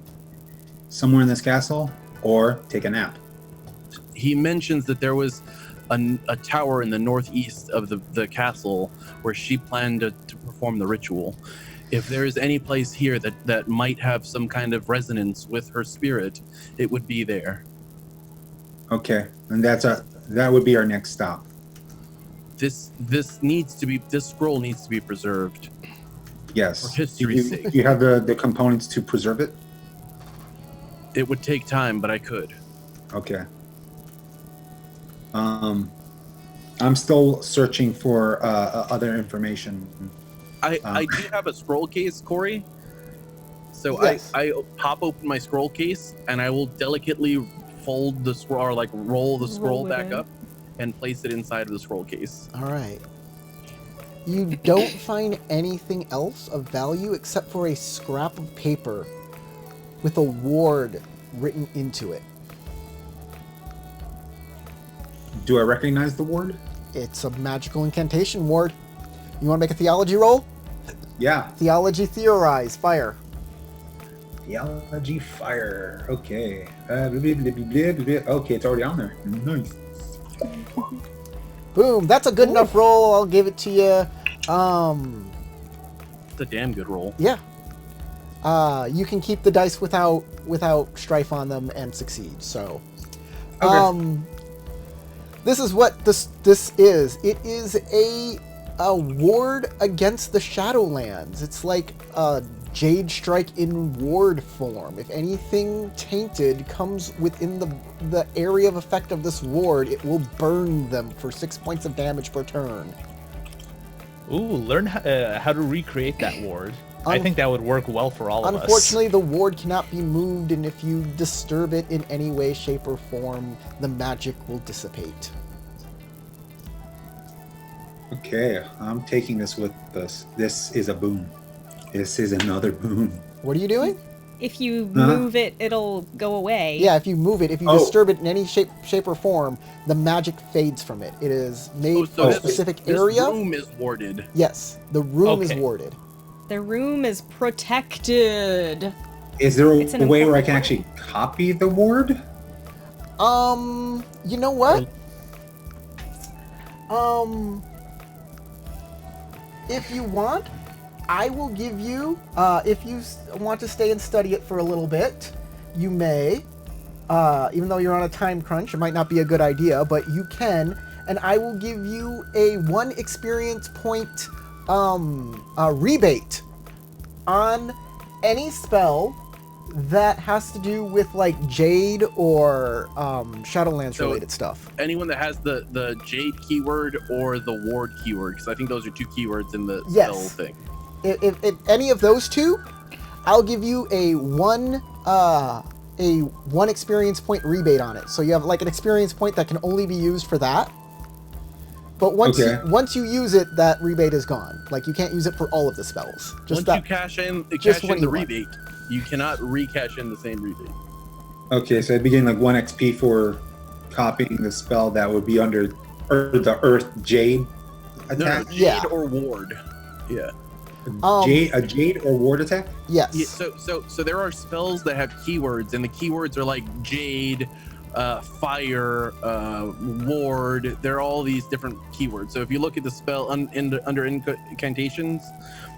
somewhere in this castle or take a nap. He mentions that there was a tower in the northeast of the castle where she planned to perform the ritual. If there is any place here that might have some kind of resonance with her spirit, it would be there. Okay, and that would be our next stop. This scroll needs to be preserved. Yes. For history's sake. You have the components to preserve it? It would take time, but I could. Okay. I'm still searching for other information. I do have a scroll case, Corey. So Yes. I pop open my scroll case and I will delicately fold the scroll, or like roll the scroll Roll it back in. up and place it inside of the scroll case. All right. You don't find anything else of value except for a scrap of paper with a ward written into it. Do I recognize the word? It's a magical incantation ward. You want to make a theology roll? Yeah. Theology theorize, fire. Theology fire. Okay. Okay, it's already on there. Nice. Boom, that's a good enough roll. I'll give it to you. It's a damn good roll. Yeah. You can keep the dice without strife on them and succeed. So, Okay. this is what this is. It is a ward against the Shadowlands. It's like a Jade Strike in ward form. If anything tainted comes within the area of effect of this ward, it will burn them for 6 points of damage per turn. Ooh, learn how to recreate that ward. I think that would work well for all of us. Unfortunately, the ward cannot be moved, and if you disturb it in any way, shape, or form, the magic will dissipate. Okay, I'm taking this with us. This is a boon. This is another boon. What are you doing? If you Huh? move it, it'll go away. Yeah, if you move it, if you Oh. disturb it in any shape or form, the magic fades from it. It is made for a this- specific this area. room is warded. Yes, the room is Okay. warded. The room is protected. Is there It's a an way where I important can actually copy the ward? You know what? If you want, I will give you, if you want to stay and study it for a little bit, you may. Even though you're on a time crunch, it might not be a good idea, but you can. And I will give you a 1 experience point rebate on any spell that has to do with like Jade or Shadowlands So- related stuff. Anyone that has the Jade keyword or the ward keyword, because I think those are 2 keywords in the Yes. spell thing. If any of those 2, I'll give you a one experience point rebate on it. So you have like an experience point that can only be used for that. But once Okay. once you use it, that rebate is gone. Like you can't use it for all of the spells. Just Once that. you cash in just when the you want. rebate, you cannot recash in the same rebate. Okay, so I'd be getting like 1 XP for copying the spell that would be under the Earth Jade No, attack. Jade Yeah. or Ward. Yeah. A Jade or Ward attack? Yes. Yeah, so there are spells that have keywords, and the keywords are like Jade, Fire, Ward. They're all these different keywords. So if you look at the spell under incantations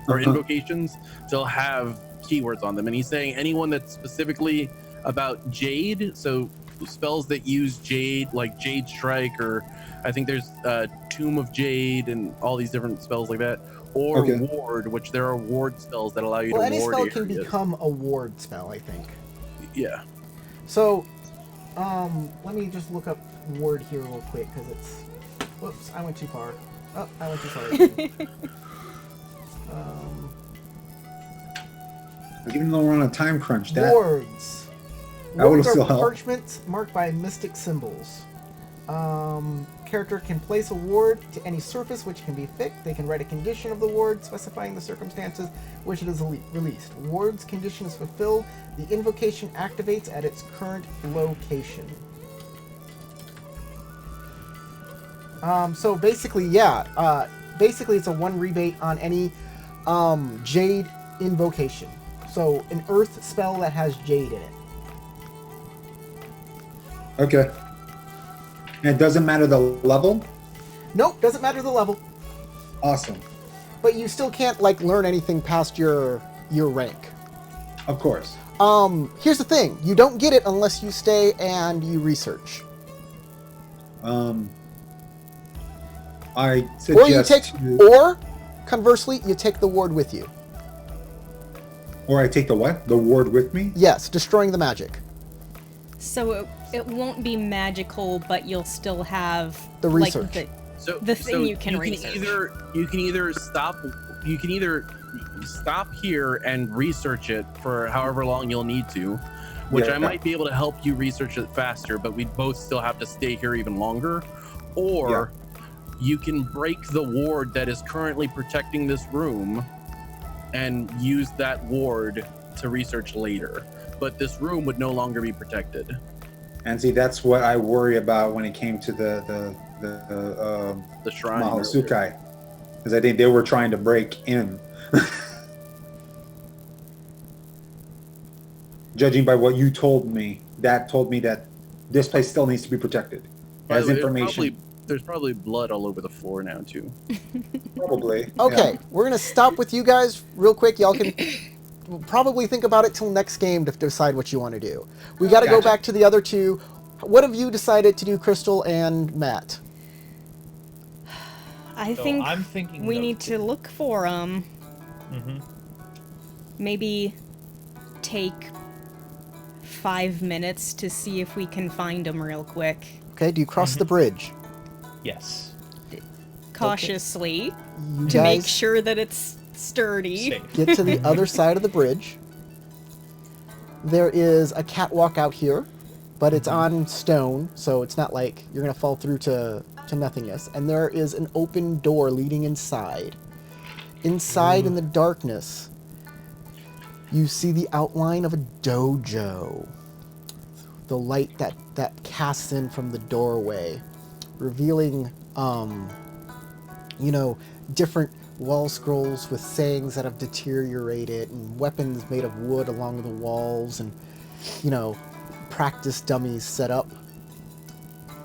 or Uh-huh. invocations, they'll have keywords on them. And he's saying anyone that's specifically about Jade, so spells that use Jade, like Jade Strike, or I think there's Tomb of Jade and all these different spells like that. Or Okay. Ward, which there are ward spells that allow you Well, to any ward spell can areas. become a ward spell, I think. Yeah. So, let me just look up ward here real quick because it's. Whoops, I went too far. Oh, I went too far. again. Even though we're on a time crunch, that Wards. That would've Wards still are helped. parchments marked by mystic symbols. Character can place a ward to any surface which can be fixed. They can write a condition of the ward specifying the circumstances which it is released. Ward's condition is fulfilled. The invocation activates at its current location. So basically, yeah. Basically, it's a 1 rebate on any Jade invocation. So an Earth spell that has Jade in it. okay. And it doesn't matter the level. Nope, doesn't matter the level. Awesome. But you still can't like learn anything past your rank. Of course. Here's the thing: you don't get it unless you stay and you research, I suggest or you take, to- or conversely, you take the ward with you. or I take the what? The ward with me? Yes, destroying the magic. So it won't be magical, but you'll still have The research. Like, So The thing so you can research. you can either stop here and research it for however long you'll need to, which Yeah. I might be able to help you research it faster, but we'd both still have to stay here even longer. Or you can break the ward that is currently protecting this room and use that ward to research later. But this room would no longer be protected. And see, that's what I worry about when it came to the The shrine. Mahasukai, because I think they were trying to break in. Judging by what you told me, that told me that this place still needs to be protected. By the As way, information, there's probably blood all over the floor now too. probably. Okay, Yeah. we're gonna stop with you guys real quick. Y'all can probably think about it till next game to decide what you want to do. We got to go Gotcha. back to the other two. What have you decided to do, Crystal and Matt? I So think I'm thinking we of- need to look for them. Mhm. Maybe take 5 minutes to see if we can find them real quick. Okay, do you cross the bridge? Yes. Cautiously, You to make guys sure that it's sturdy. Safe. get to the other side of the bridge. There is a catwalk out here, but it's on stone, so it's not like you're gonna fall through to nothingness. And there is an open door leading inside. Inside in the darkness, you see the outline of a dojo. The light that casts in from the doorway, revealing, different wall scrolls with sayings that have deteriorated and weapons made of wood along the walls and, practice dummies set up.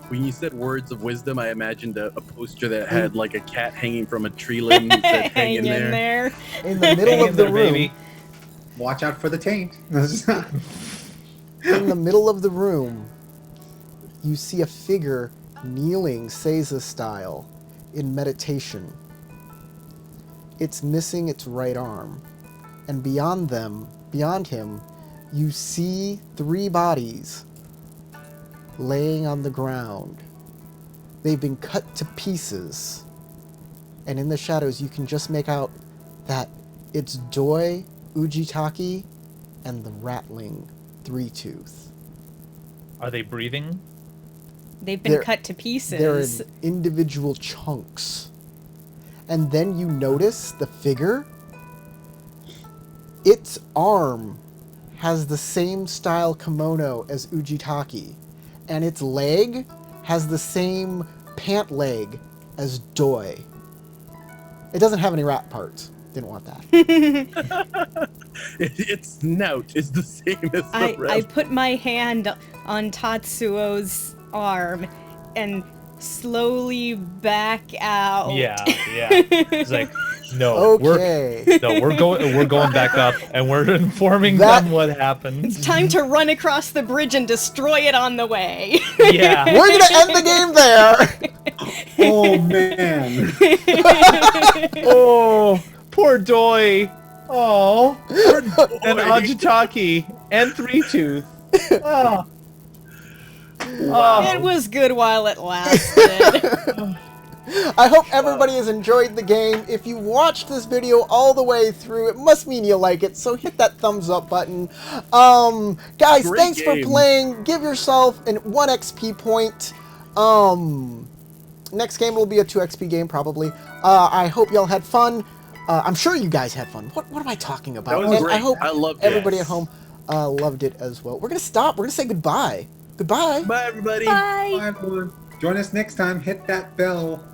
When you said words of wisdom, I imagined a poster that had like a cat hanging from a tree limb that said, hang in there. In the middle Hang of in the there, room, baby. Watch out for the taint. in the middle of the room, you see a figure kneeling Seiza style in meditation. It's missing its right arm. And beyond him, you see 3 bodies laying on the ground. They've been cut to pieces. And in the shadows, you can just make out that it's Doi, Ujitaki, and the rattling 3-tooth. Are they breathing? They've been cut to pieces. They're in individual chunks. And then you notice the figure. Its arm has the same style kimono as Ujitaki. And its leg has the same pant leg as Doi. It doesn't have any rat parts. Didn't want that. Its snout is the same as the I rest. put my hand on Tatsuo's arm and slowly back out. Yeah. It's like, no, Okay. we're going back up, and we're informing That- them what happened. It's time to run across the bridge and destroy it on the way. Yeah. We're going to end the game there. Oh man. Oh, poor Doi. Oh, and Ajitaki and Three Tooth. Oh. It was good while it lasted. I hope everybody has enjoyed the game. If you watched this video all the way through, it must mean you like it, so hit that thumbs up button. Guys, Great thanks for game. playing. Give yourself an 1 XP point. Next game will be a 2 XP game, probably. I hope y'all had fun. I'm sure you guys had fun. What am I talking about? That was And great. I hope I loved it. everybody at home loved it as well. We're going to stop. We're going to say goodbye. Goodbye. Bye, everybody. Bye. Bye, everyone. Join us next time. Hit that bell.